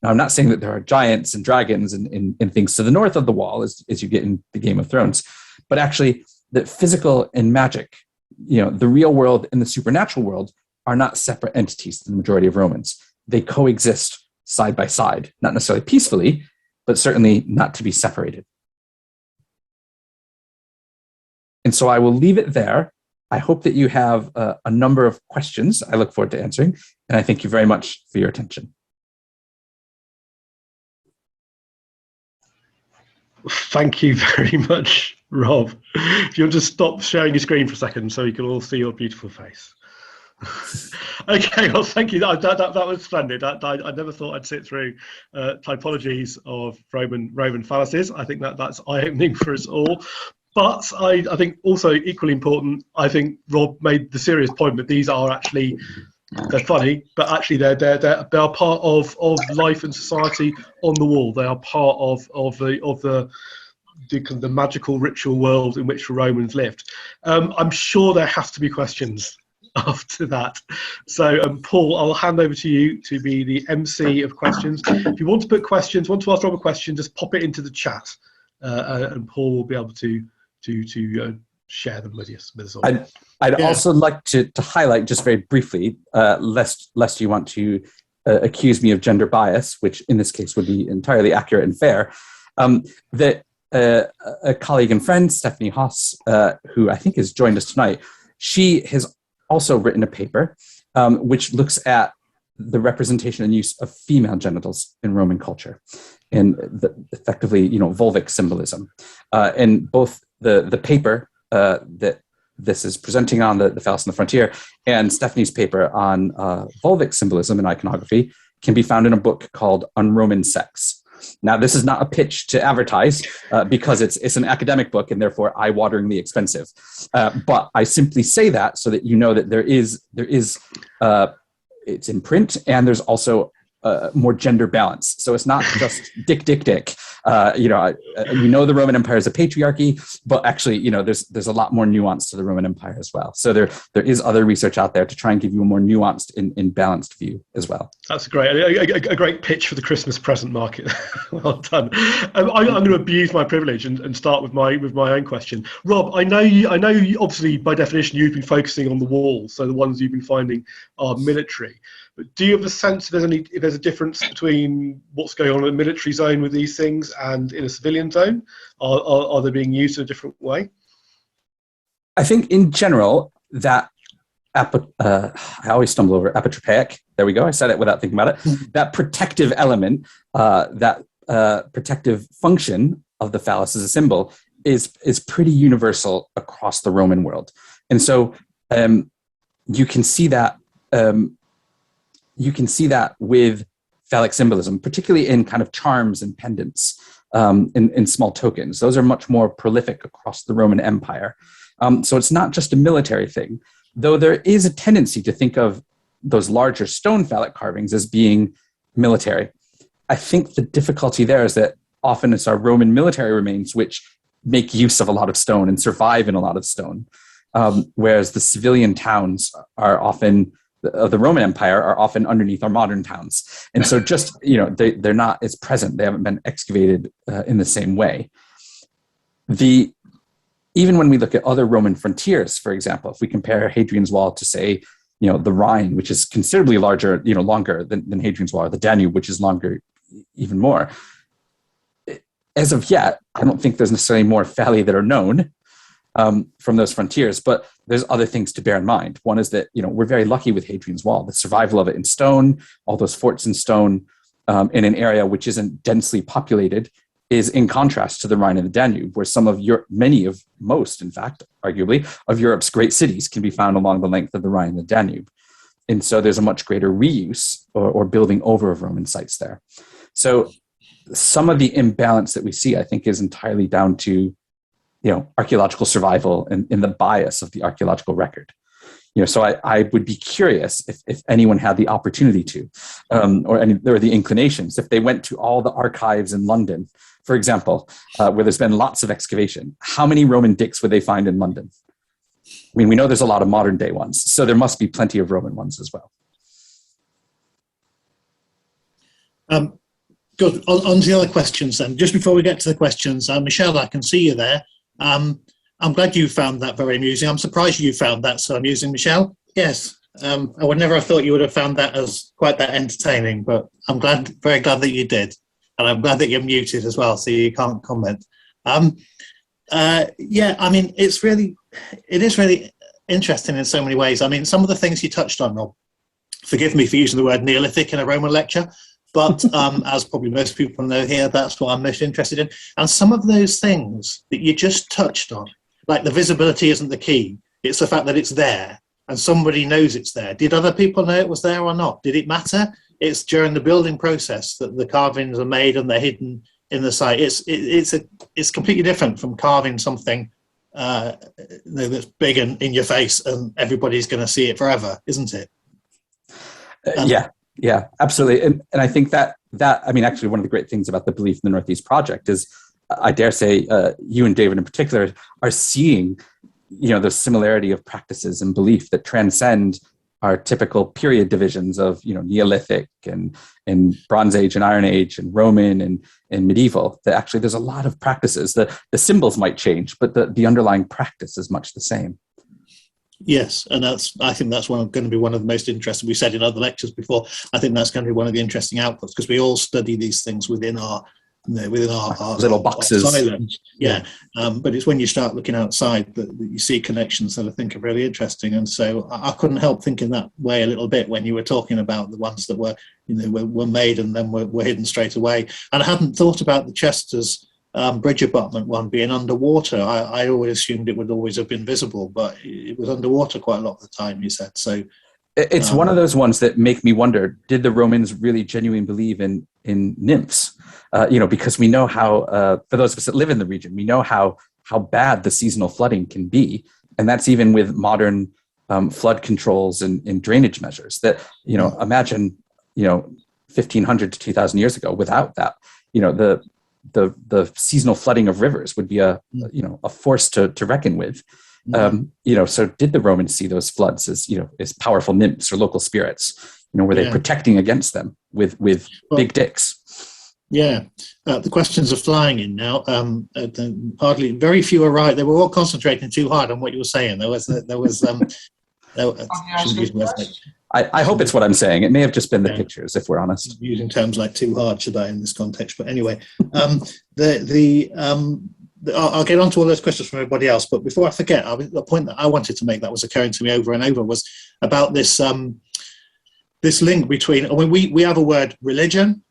Now, I'm not saying that there are giants and dragons and things to the north of the wall as you get in the Game of Thrones, but actually that physical and magic, the real world and the supernatural world are not separate entities to the majority of Romans. They coexist side by side, not necessarily peacefully, but certainly not to be separated. And so I will leave it there. I hope that you have a number of questions I look forward to answering, and I thank you very much for your attention. Thank you very much, Rob. If you'll just stop sharing your screen for a second so you can all see your beautiful face. Okay, well, thank you. That was splendid. I never thought I'd sit through typologies of Roman phalluses. I think that's eye-opening for us all. But I think also equally important, I think Rob made the serious point that these are actually, they're funny, but actually they are part of life and society on the wall. They are part of the magical ritual world in which the Romans lived. I'm sure there has to be questions after that. So Paul, I'll hand over to you to be the MC of questions. If you want to put questions, want to ask Rob a question, just pop it into the chat, and Paul will be able to share them with us all. I'd also like to highlight just very briefly, lest you want to accuse me of gender bias, which in this case would be entirely accurate and fair, that a colleague and friend, Stephanie Haas, who I think has joined us tonight, she has also written a paper which looks at the representation and use of female genitals in Roman culture, and effectively, vulvic symbolism. And both the paper that this is presenting on, the Phallus on the Frontier, and Stephanie's paper on vulvic symbolism and iconography can be found in a book called On Roman Sex. Now, this is not a pitch to advertise because it's an academic book and therefore eye-wateringly expensive. But I simply say that so that you know that there is it's in print, and there's also more gender balance. So it's not just dick. We know the Roman Empire is a patriarchy, but actually, there's a lot more nuance to the Roman Empire as well. So there is other research out there to try and give you a more nuanced and balanced view as well. That's a great pitch for the Christmas present market. Well done. I'm going to abuse my privilege and start with my own question. Rob, I know you obviously by definition you've been focusing on the wall, so the ones you've been finding are military. But do you have a sense if there's a difference between what's going on in a military zone with these things and in a civilian zone? Are they being used in a different way? I think in general that I always stumble over apotropaic. There we go. I said it without thinking about it. That protective element, that protective function of the phallus as a symbol is pretty universal across the Roman world, and so you can see that. You can see that with phallic symbolism, particularly in kind of charms and pendants, in small tokens. Those are much more prolific across the Roman Empire. So it's not just a military thing, though there is a tendency to think of those larger stone phallic carvings as being military. I think the difficulty there is that often it's our Roman military remains which make use of a lot of stone and survive in a lot of stone, whereas the civilian towns are often of the Roman Empire are often underneath our modern towns. And so just, they're not as present. They haven't been excavated in the same way. Even when we look at other Roman frontiers, for example, if we compare Hadrian's Wall to, say, the Rhine, which is considerably longer than Hadrian's Wall, or the Danube, which is longer even more. As of yet, I don't think there's necessarily more phalli that are known from those frontiers, but there's other things to bear in mind. One is that, we're very lucky with Hadrian's Wall, the survival of it in stone, all those forts in stone, in an area which isn't densely populated, is in contrast to the Rhine and the Danube, where most, in fact, arguably, of Europe's great cities can be found along the length of the Rhine and the Danube. And so there's a much greater reuse or building over of Roman sites there. So some of the imbalance that we see, I think, is entirely down to, archaeological survival and in the bias of the archaeological record. So I would be curious if anyone had the opportunity to, or the inclinations, if they went to all the archives in London, for example, where there's been lots of excavation, how many Roman dicks would they find in London? I mean, we know there's a lot of modern day ones, so there must be plenty of Roman ones as well. Good. On to the other questions then. Just before we get to the questions, Michelle, I can see you there. I'm glad you found that very amusing. I'm surprised you found that so amusing, Michelle. Yes, I would never have thought you would have found that as quite that entertaining, but I'm very glad that you did. And I'm glad that you're muted as well, so you can't comment. Yeah, I mean, it is really interesting in so many ways. I mean, some of the things you touched on, Rob, forgive me for using the word Neolithic in a Roman lecture, but as probably most people know here, that's what I'm most interested in. And some of those things that you just touched on, like the visibility isn't the key, it's the fact that it's there and somebody knows it's there. Did other people know it was there or not? Did it matter? It's during the building process that the carvings are made and they're hidden in the site. It's completely different from carving something that's big and in your face and everybody's going to see it forever, isn't it? Yeah, absolutely. And I think that I mean, actually, one of the great things about the Belief in the Northeast project is, I dare say, you and David in particular are seeing, the similarity of practices and belief that transcend our typical period divisions of, Neolithic and Bronze Age and Iron Age and Roman and medieval. That actually there's a lot of practices. The symbols might change, but the underlying practice is much the same. Yes, and I think that's going to be one of the most interesting. We said in other lectures before, I think that's going to be one of the interesting outputs, because we all study these things within our little boxes. Our yeah. But it's when you start looking outside that you see connections that I think are really interesting. And so I couldn't help thinking that way a little bit when you were talking about the ones that were made and then were hidden straight away. And I hadn't thought about the Chester's bridge abutment one being underwater. I always assumed it would always have been visible, but it was underwater quite a lot of the time, you said. So it's one of those ones that make me wonder, did the Romans really genuinely believe in nymphs? Because we know how, for those of us that live in the region, we know how bad the seasonal flooding can be. And that's even with modern flood controls and drainage measures that, imagine, 1,500 to 2,000 years ago, without that, the seasonal flooding of rivers would be a force to reckon with. So did the Romans see those floods as powerful nymphs or local spirits? Were they protecting against them with big dicks? Yeah, the questions are flying in now. Very few are right. They were all concentrating too hard on what you were saying. I hope it's what I'm saying. It may have just been the pictures, if we're honest. Using terms like too hard, should I, in this context? But anyway, I'll get on to all those questions from everybody else. But before I forget, the point that I wanted to make that was occurring to me over and over was about this this link between, we have a word religion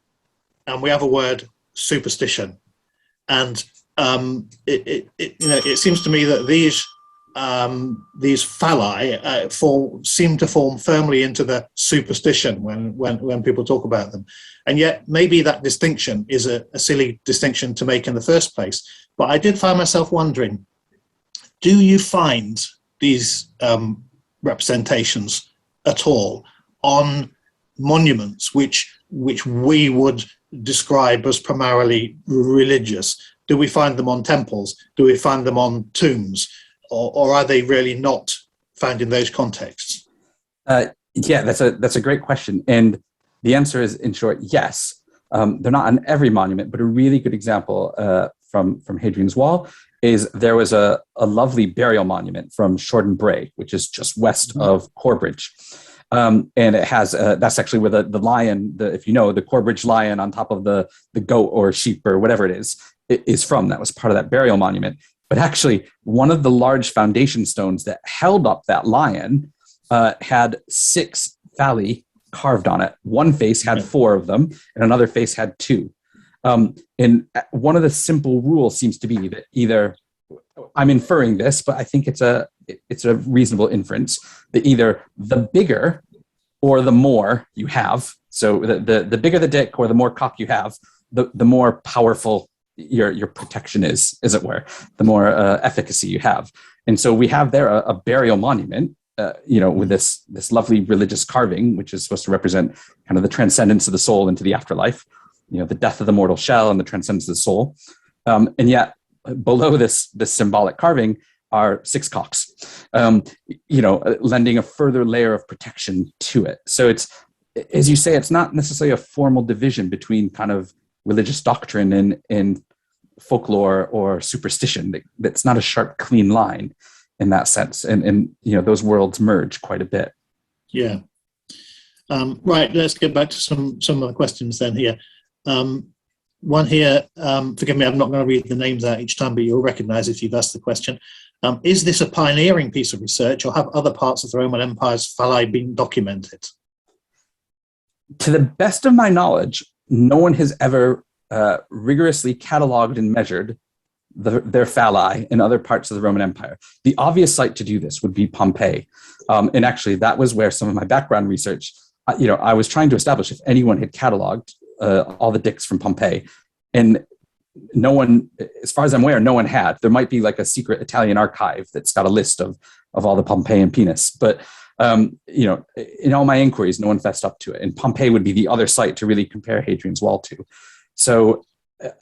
and we have a word superstition. And it seems to me that these phalli seem to form firmly into the superstition when people talk about them. And yet maybe that distinction is a silly distinction to make in the first place. But I did find myself wondering, do you find these representations at all on monuments which we would describe as primarily religious? Do we find them on temples? Do we find them on tombs? Or are they really not found in those contexts? Yeah, that's a great question. And the answer is, in short, yes. They're not on every monument, but a really good example from Hadrian's Wall is there was a lovely burial monument from Shorten Bray, which is just west of Corbridge. And it has, that's actually where the lion, if the Corbridge lion on top of the goat or sheep or whatever it is from. That was part of that burial monument. But actually, one of the large foundation stones that held up that lion had 6 phalli carved on it. One face had 4 of them, and another face had 2. And one of the simple rules seems to be that either, I'm inferring this, but I think it's a reasonable inference, that either the bigger or the more you have, so the bigger the dick or the more cock you have, the more powerful your protection is, as it were, the more efficacy you have. And so we have there a burial monument, with this lovely religious carving, which is supposed to represent kind of the transcendence of the soul into the afterlife, the death of the mortal shell and the transcendence of the soul. And yet below this symbolic carving are 6 cocks, lending a further layer of protection to it. So it's, as you say, it's not necessarily a formal division between kind of religious doctrine and folklore or superstition. That's not a sharp, clean line in that sense. And those worlds merge quite a bit. Yeah. Right, let's get back to some of the questions then here. One here, forgive me, I'm not going to read the names out each time, but you'll recognize if you've asked the question. Is this a pioneering piece of research, or have other parts of the Roman Empire's phalli been documented? To the best of my knowledge, no one has ever rigorously cataloged and measured their phalli in other parts of the Roman Empire. The obvious site to do this would be Pompeii. And actually, that was where some of my background research, I was trying to establish if anyone had cataloged all the dicks from Pompeii. And no one, as far as I'm aware, no one had. There might be like a secret Italian archive that's got a list of all the Pompeian penis. But, in all my inquiries, no one fessed up to it. And Pompeii would be the other site to really compare Hadrian's Wall to. So,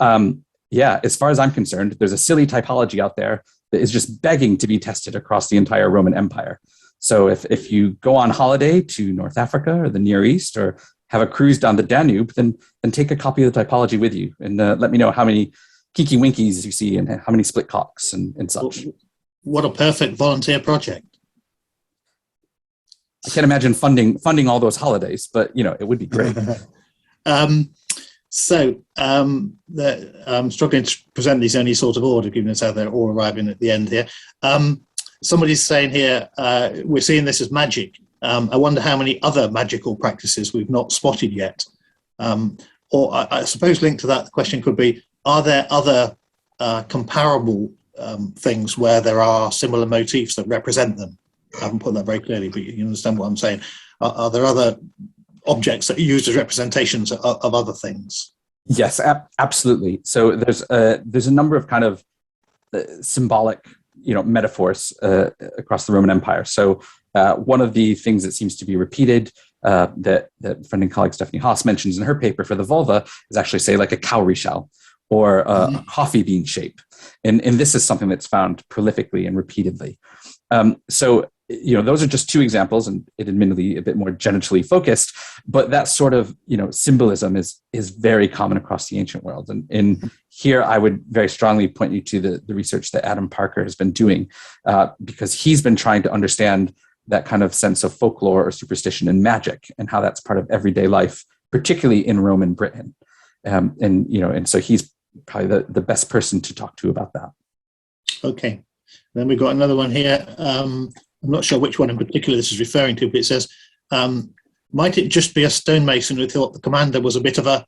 as far as I'm concerned, there's a silly typology out there that is just begging to be tested across the entire Roman Empire. So if you go on holiday to North Africa or the Near East, or have a cruise down the Danube, then take a copy of the typology with you, and let me know how many kinky winkies you see and how many split cocks and such. What a perfect volunteer project. I can't imagine funding all those holidays, but it would be great. I'm struggling to present these in any sort of order, given as how they're all arriving at the end here. Somebody's saying here, we're seeing this as magic. I wonder how many other magical practices we've not spotted yet. Or I suppose linked to that, the question could be, are there other comparable things where there are similar motifs that represent them? I haven't put that very clearly, but you understand what I'm saying. Are there other objects that are used as representations of other things? Yes, absolutely. So there's a number of kind of symbolic, metaphors across the Roman Empire. So one of the things that seems to be repeated that friend and colleague Stephanie Haas mentions in her paper for the vulva is actually, say, like a cowrie shell or a coffee bean shape. And this is something that's found prolifically and repeatedly. So those are just 2 examples, and it admittedly a bit more genitally focused, but that sort of, symbolism is very common across the ancient world. And here I would very strongly point you to the research that Adam Parker has been doing, because he's been trying to understand that kind of sense of folklore or superstition and magic, and how that's part of everyday life, particularly in Roman Britain. And so he's probably the best person to talk to about that. Okay. Then we've got another one here. I'm not sure which one in particular this is referring to, but it says, might it just be a stonemason who thought the commander was a bit of a ...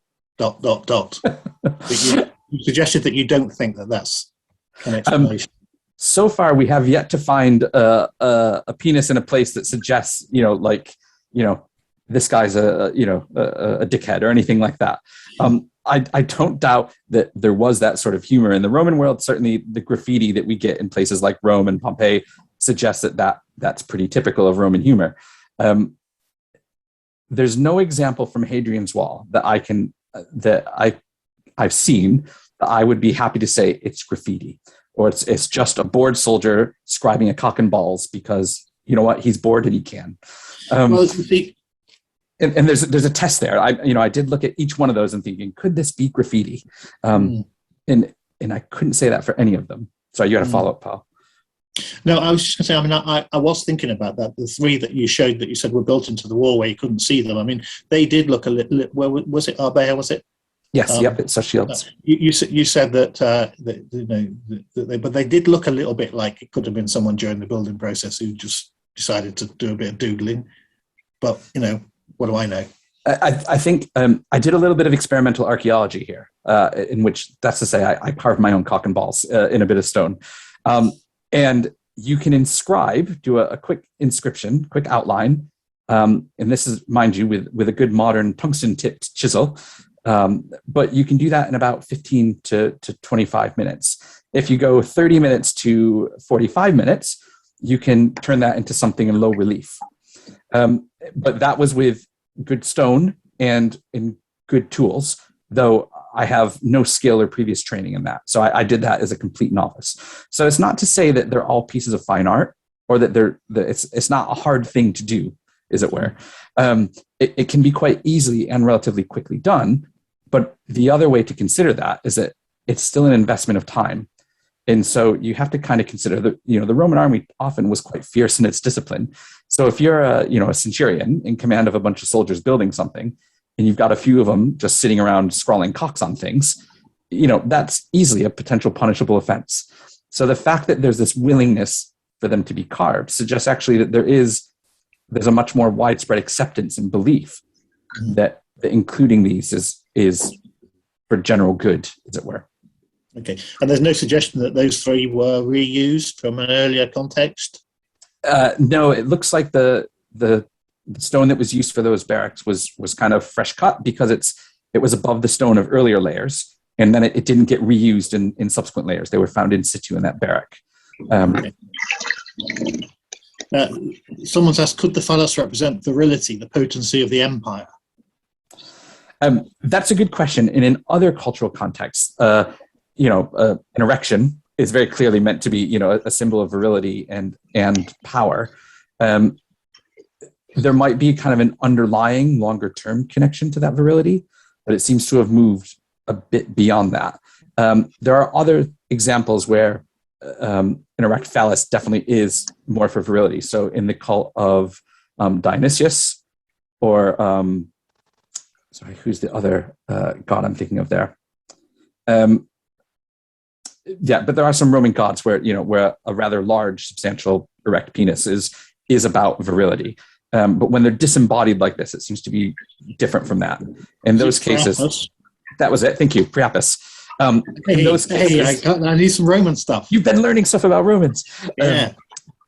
You suggested that you don't think that that's an explanation. So far, we have yet to find a penis in a place that suggests, this guy's a dickhead or anything like that. I don't doubt that there was that sort of humor in the Roman world. Certainly, the graffiti that we get in places like Rome and Pompeii suggests that's pretty typical of Roman humor. There's no example from Hadrian's Wall that I've seen that I would be happy to say it's graffiti, or it's just a bored soldier scribing a cock and balls because he's bored and he can. And there's a test there. I did look at each one of those and thinking, could this be graffiti? And I couldn't say that for any of them. Sorry, you had a follow up, Paul. No, I was just going to say, I was thinking about that. The 3 that you showed that you said were built into the wall where you couldn't see them. I mean, they did look a little, where was it, Arbea, was it? Yes, yep, it's such shields. You said that, but they did look a little bit like it could have been someone during the building process who just decided to do a bit of doodling. But what do I know? I think I did a little bit of experimental archaeology here, in which, that's to say, I carved my own cock and balls in a bit of stone. And you can do a quick inscription, quick outline. And this is, mind you, with a good modern tungsten-tipped chisel. But you can do that in about 15 to 25 minutes. If you go 30 minutes to 45 minutes, you can turn that into something in low relief. But that was with good stone and in good tools, though I have no skill or previous training in that. So I did that as a complete novice. So it's not to say that they're all pieces of fine art, or that it's not a hard thing to do, as it were. It can be quite easily and relatively quickly done. But the other way to consider that is that it's still an investment of time. And so you have to kind of consider that, the Roman army often was quite fierce in its discipline. So if you're a centurion in command of a bunch of soldiers building something, and you've got a few of them just sitting around scrawling cocks on things, that's easily a potential punishable offense. So the fact that there's this willingness for them to be carved suggests actually that there's a much more widespread acceptance and belief that including these is for general good, as it were. Okay, and there's no suggestion that those three were reused from an earlier context? No, it looks like the stone that was used for those barracks was kind of fresh cut, because it was above the stone of earlier layers, and then it didn't get reused in subsequent layers. They were found in situ in that barrack. Okay. Someone's asked, could the phallus represent virility, the potency of the empire? That's a good question. And in other cultural contexts, an erection is very clearly meant to be, a symbol of virility and power. There might be kind of an underlying longer term connection to that virility, but it seems to have moved a bit beyond that. There are other examples where an erect phallus definitely is more for virility. So in the cult of Dionysius, or who's the other god I'm thinking of there? But there are some Roman gods where a rather large, substantial, erect penis is about virility. But when they're disembodied like this, it seems to be different from that. In those cases, Priapus? That was it. Thank you, Priapus. In those cases, I need some Roman stuff. You've been learning stuff about Romans. Yeah.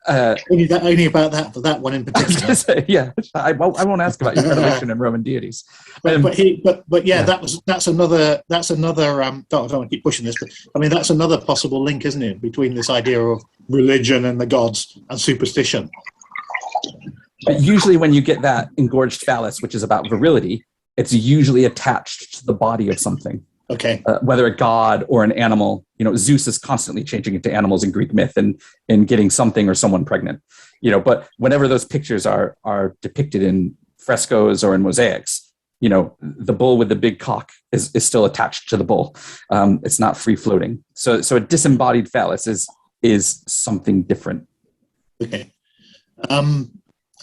Only about that one in particular. Yeah, I won't ask about your predilection in Roman deities. That's another. I don't want to keep pushing this, but I mean that's another possible link, isn't it, between this idea of religion and the gods and superstition. But usually, when you get that engorged phallus, which is about virility, it's usually attached to the body of something. Okay. Whether a god or an animal, Zeus is constantly changing into animals in Greek myth and getting something or someone pregnant, but whenever those pictures are depicted in frescoes or in mosaics, the bull with the big cock is still attached to the bull. It's not free floating. So a disembodied phallus is something different. Okay. I'm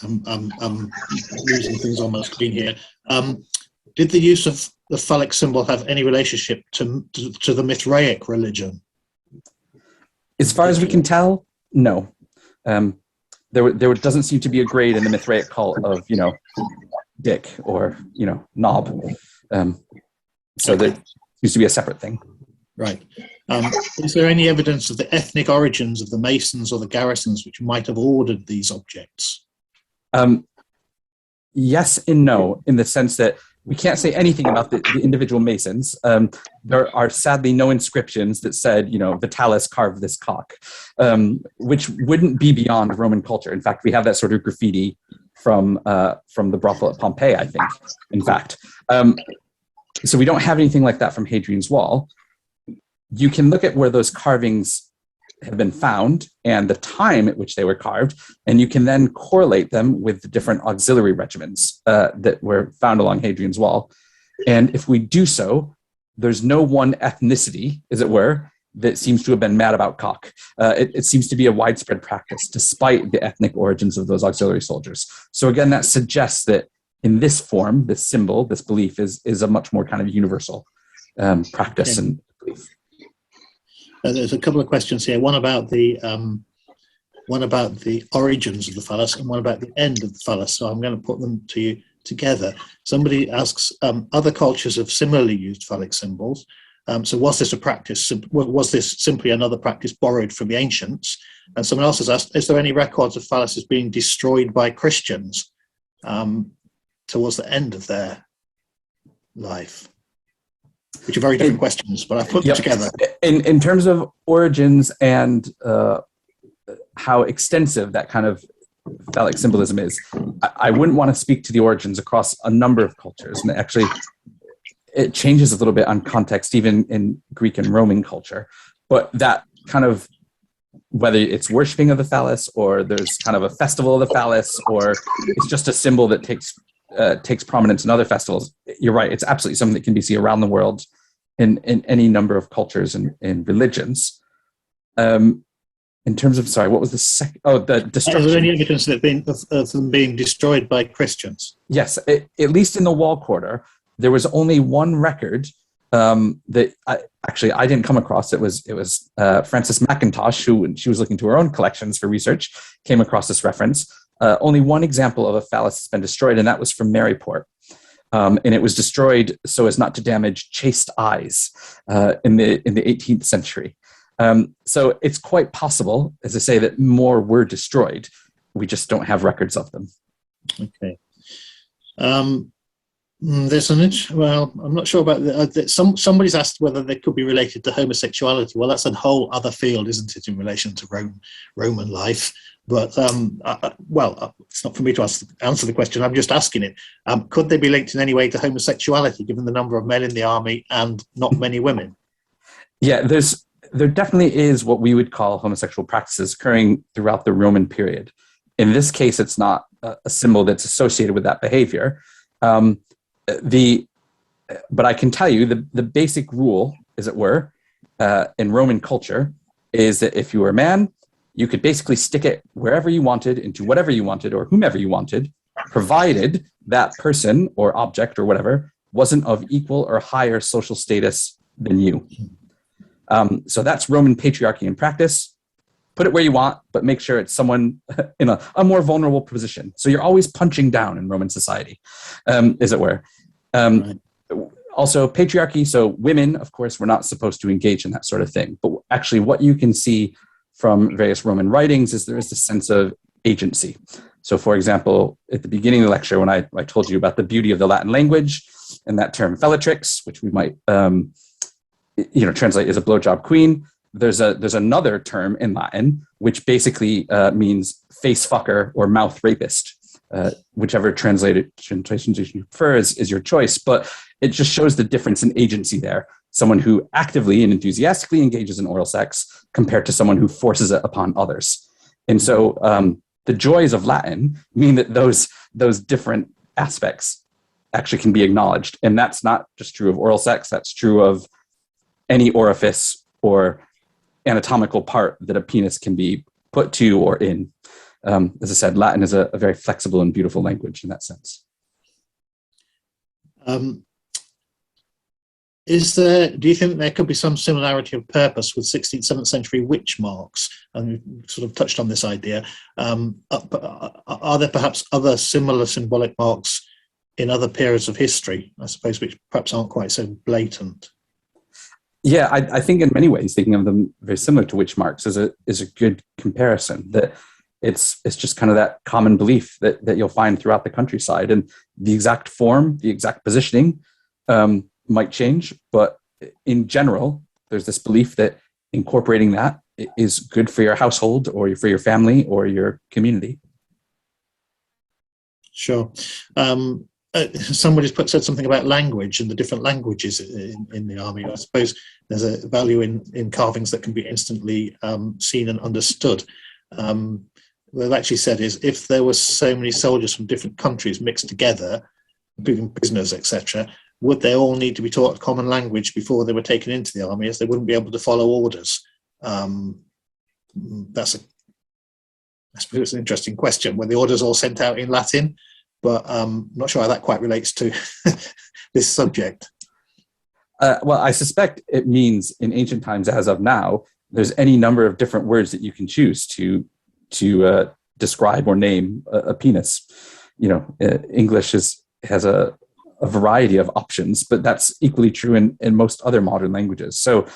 losing things on my screen here. Did the use of the phallic symbol have any relationship to the Mithraic religion? As far as we can tell, no. There doesn't seem to be a grade in the Mithraic cult of, dick or, knob. So there seems to be a separate thing. Right. Is there any evidence of the ethnic origins of the Masons or the garrisons which might have ordered these objects? Yes and no, in the sense that we can't say anything about the individual Masons. There are sadly no inscriptions that said, Vitalis carved this cock, which wouldn't be beyond Roman culture. In fact, we have that sort of graffiti from the brothel at Pompeii, I think, in fact. So we don't have anything like that from Hadrian's Wall. You can look at where those carvings have been found and the time at which they were carved, and you can then correlate them with the different auxiliary regiments that were found along Hadrian's Wall. And if we do so, there's no one ethnicity, as it were, that seems to have been mad about cock. It seems to be a widespread practice, despite the ethnic origins of those auxiliary soldiers. So again, that suggests that in this form, this symbol, this belief is a much more kind of universal practice Okay. and belief. There's a couple of questions here. One about the origins of the phallus and one about the end of the phallus. So I'm going to put them to you together. Somebody asks, other cultures have similarly used phallic symbols. So was this a practice? Was this simply another practice borrowed from the ancients? And someone else has asked, is there any records of phalluses being destroyed by Christians towards the end of their life? Which are very different questions, but I've put them together. In terms of origins and how extensive that kind of phallic symbolism is, I wouldn't want to speak to the origins across a number of cultures. And actually, it changes a little bit on context, even in Greek and Roman culture. But that kind of, whether it's worshiping of the phallus, or there's kind of a festival of the phallus, or it's just a symbol that takes prominence in other festivals, you're right, it's absolutely something that can be seen around the world in any number of cultures and religions. In terms of, sorry, what was the second? Oh, the destruction. Is there any evidence of them being destroyed by Christians? Yes, at least in the wall quarter, there was only one record that I didn't come across. It was Frances McIntosh, who, when she was looking to her own collections for research, came across this reference. Only one example of a phallus has been destroyed, and that was from Maryport. And it was destroyed so as not to damage chaste eyes in the 18th century. So it's quite possible, as I say, that more were destroyed. We just don't have records of them. Okay. There's well, I'm not sure about somebody's asked whether they could be related to homosexuality. Well, that's a whole other field, isn't it, in relation to Roman life? But it's not for me to answer the question. I'm just asking it. Could they be linked in any way to homosexuality, given the number of men in the army and not many women? Yeah, there definitely is what we would call homosexual practices occurring throughout the Roman period. In this case, it's not a symbol that's associated with that behavior. But I can tell you the basic rule, as it were, in Roman culture is that if you were a man, you could basically stick it wherever you wanted, into whatever you wanted, or whomever you wanted, provided that person or object or whatever wasn't of equal or higher social status than you. So that's Roman patriarchy in practice. Put it where you want, but make sure it's someone in a more vulnerable position. So you're always punching down in Roman society, as it were. Right. Also, patriarchy. So women, of course, were not supposed to engage in that sort of thing. But actually, what you can see from various Roman writings is there is this sense of agency. So, for example, at the beginning of the lecture, when I told you about the beauty of the Latin language and that term fellatrix, which we might translate as a blowjob queen, there's another term in Latin which basically means face fucker or mouth rapist. Whichever translation you prefer is your choice, but it just shows the difference in agency there. Someone who actively and enthusiastically engages in oral sex compared to someone who forces it upon others. And so the joys of Latin mean that those different aspects actually can be acknowledged. And that's not just true of oral sex, that's true of any orifice or anatomical part that a penis can be put to or in. As I said, Latin is a very flexible and beautiful language in that sense. Do you think there could be some similarity of purpose with 16th, 17th century witch marks? And we've sort of touched on this idea. Are there perhaps other similar symbolic marks in other periods of history, I suppose, which perhaps aren't quite so blatant? Yeah, I think in many ways, thinking of them very similar to witch marks is a good comparison. That it's just kind of that common belief that you'll find throughout the countryside, and the exact form, the exact positioning might change, but in general, there's this belief that incorporating that is good for your household or for your family or your community. Sure. Somebody's said something about language and the different languages in the army. I suppose there's a value in carvings that can be instantly seen and understood. What they've actually said is if there were so many soldiers from different countries mixed together, including prisoners, etc., would they all need to be taught a common language before they were taken into the army, as they wouldn't be able to follow orders? I suppose it's an interesting question. Were the orders all sent out in Latin? But I'm not sure how that quite relates to this subject. Well, I suspect it means in ancient times, as of now, there's any number of different words that you can choose to describe or name a penis. English has a variety of options, but that's equally true in most other modern languages. So,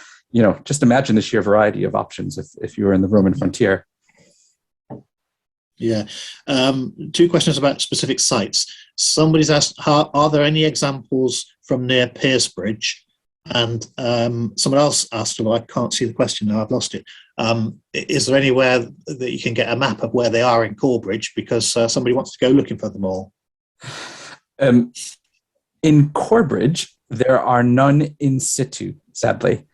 just imagine the sheer variety of options if you were in the Roman frontier. Yeah. Two questions about specific sites. Somebody's asked, are there any examples from near Piercebridge? And someone else asked, well, I can't see the question now, I've lost it. Is there anywhere that you can get a map of where they are in Corbridge? Because somebody wants to go looking for them all. In Corbridge, there are none in situ, sadly.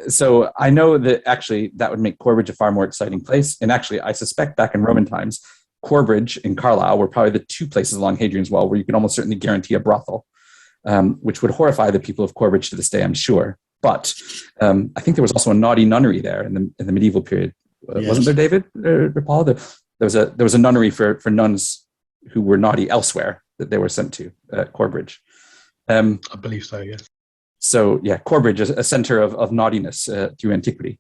So I know that actually that would make Corbridge a far more exciting place. And actually, I suspect back in Roman times, Corbridge and Carlisle were probably the two places along Hadrian's Wall where you could almost certainly guarantee a brothel, which would horrify the people of Corbridge to this day, I'm sure. But I think there was also a naughty nunnery there in the medieval period. Yes. Wasn't there, David or Paul? There was a nunnery for nuns who were naughty elsewhere that they were sent to Corbridge. I believe so, yes. So yeah, Corbridge is a center of naughtiness through antiquity.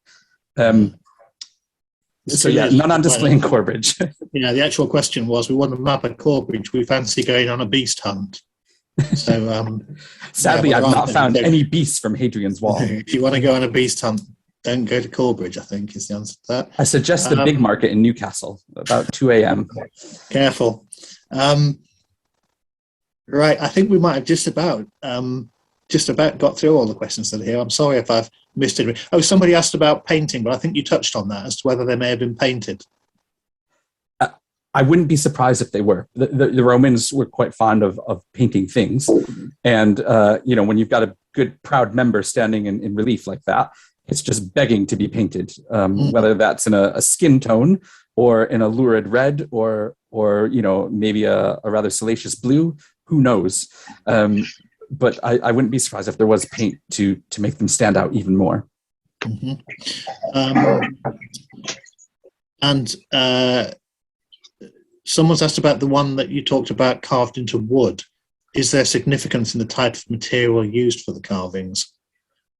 So yeah, none on display in Corbridge. Yeah, the actual question was, we want a map of Corbridge. We fancy going on a beast hunt. So sadly, I've not found any beasts from Hadrian's Wall. If you want to go on a beast hunt, don't go to Corbridge, I think is the answer to that. I suggest the big market in Newcastle, about 2 a.m. Careful. Right, I think we might have just about got through all the questions that are here. I'm sorry if I've missed it. Oh, somebody asked about painting, but I think you touched on that as to whether they may have been painted. I wouldn't be surprised if they were. The Romans were quite fond of painting things. And, when you've got a good, proud member standing in relief like that, it's just begging to be painted, whether that's in a skin tone or in a lurid red or maybe a rather salacious blue. Who knows? But I wouldn't be surprised if there was paint to make them stand out even more. Someone's asked about the one that you talked about carved into wood. Is there significance in the type of material used for the carvings?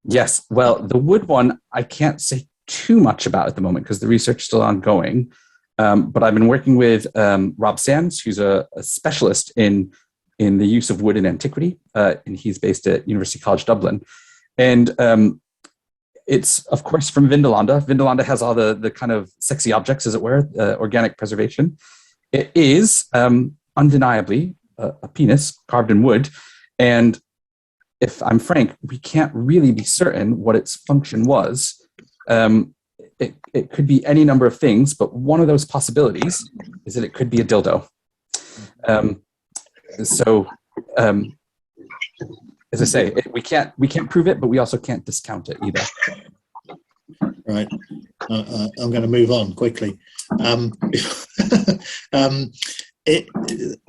Yes. Well, the wood one, I can't say too much about at the moment because the research is still ongoing. But I've been working with Rob Sands, who's a specialist in the use of wood in antiquity, and he's based at University College Dublin. And it's, of course, from Vindolanda. Vindolanda has all the kind of sexy objects, as it were, organic preservation. It is undeniably a penis carved in wood. And if I'm frank, we can't really be certain what its function was. It could be any number of things, but one of those possibilities is that it could be a dildo. As I say, we can't prove it, but we also can't discount it either. Right. I'm going to move on quickly.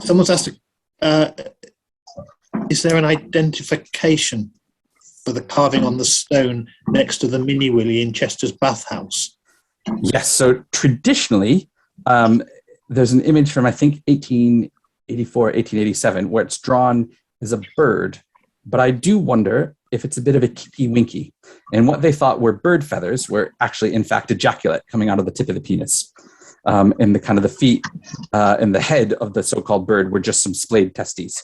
Someone's asked, is there an identification for the carving on the stone next to the Mini Willy in Chester's bathhouse? Yes. So traditionally, there's an image from, I think, 1884, 1887, where it's drawn as a bird. But I do wonder if it's a bit of a kitty winky. And what they thought were bird feathers were actually, in fact, ejaculate coming out of the tip of the penis. And the kind of the feet and the head of the so-called bird were just some splayed testes.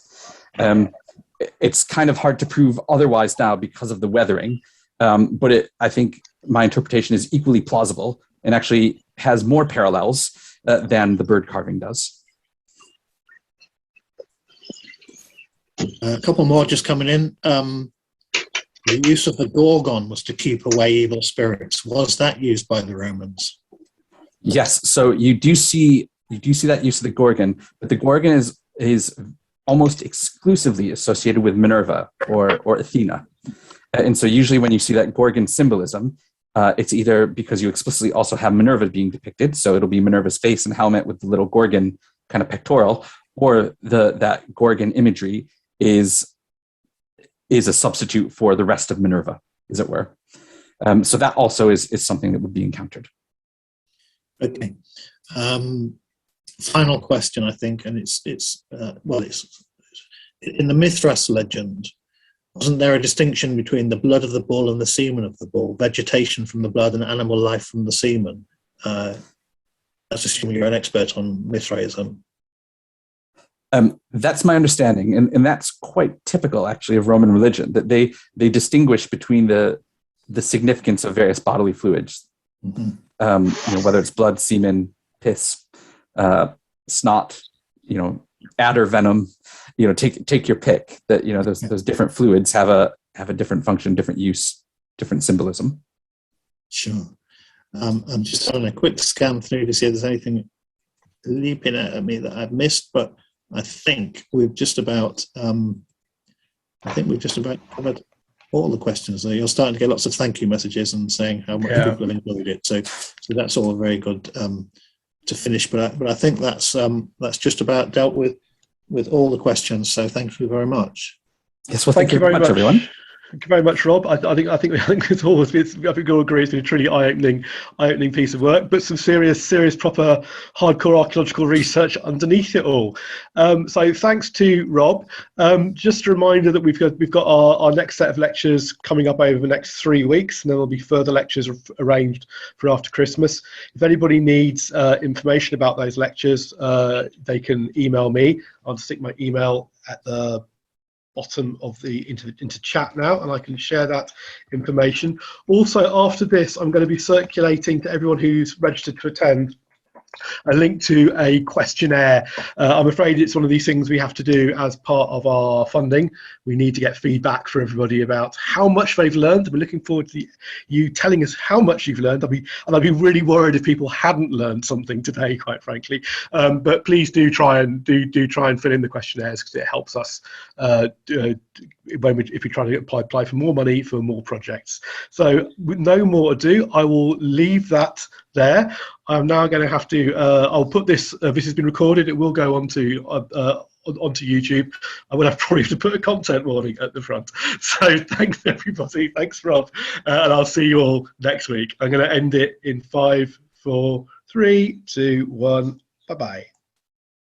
It's kind of hard to prove otherwise now because of the weathering. But I think my interpretation is equally plausible and actually has more parallels than the bird carving does. A couple more just coming in. The use of the gorgon was to keep away evil spirits. Was that used by the Romans? Yes. So you do see that use of the gorgon, but the gorgon is almost exclusively associated with Minerva or Athena. And so usually when you see that gorgon symbolism, it's either because you explicitly also have Minerva being depicted, so it'll be Minerva's face and helmet with the little gorgon kind of pectoral, or that gorgon imagery is a substitute for the rest of Minerva, as it were. So that also is something that would be encountered. Okay. Final question, I think, and it's in the Mithras legend. wasn't there a distinction between the blood of the bull and the semen of the bull, vegetation from the blood and animal life from the semen? That's assuming you're an expert on Mithraism. That's my understanding, and that's quite typical, actually, of Roman religion, that they distinguish between the significance of various bodily fluids, whether it's blood, semen, piss, snot, adder venom, take your pick. That those different fluids have a different function, different use, different symbolism. Sure. I'm just having a quick scan through to see if there's anything leaping out at me that I've missed, but I think we've just about covered all the questions there. You're starting to get lots of thank you messages and saying how much people have enjoyed it. So that's all very good to finish. But I think that's just about dealt with all the questions. So thank you very much. Yes, well, thank you very much, everyone. Thank you very much, Rob. I think it's always. I think we all agree it's been a truly eye-opening piece of work, but some serious, proper, hardcore archaeological research underneath it all. So thanks to Rob. Just a reminder that we've got our next set of lectures coming up over the next 3 weeks, and then there'll be further lectures arranged for after Christmas. If anybody needs information about those lectures, they can email me. I'll stick my email at the bottom of into chat now, and I can share that information. Also, after this, I'm going to be circulating to everyone who's registered to attend a link to a questionnaire. I'm afraid it's one of these things we have to do as part of our funding. We need to get feedback from everybody about how much they've learned. We're looking forward to you telling us how much you've learned. I'd be really worried if people hadn't learned something today, quite frankly. But please do try and fill in the questionnaires, because it helps us if we try to apply for more money for more projects. So with no more ado, I will leave that there. I'm now going to have to, I'll put this, this has been recorded, it will go onto YouTube. I will probably have to put a content warning at the front. So thanks everybody, thanks Rob, and I'll see you all next week. I'm going to end it in 5, 4, 3, 2, 1, bye-bye.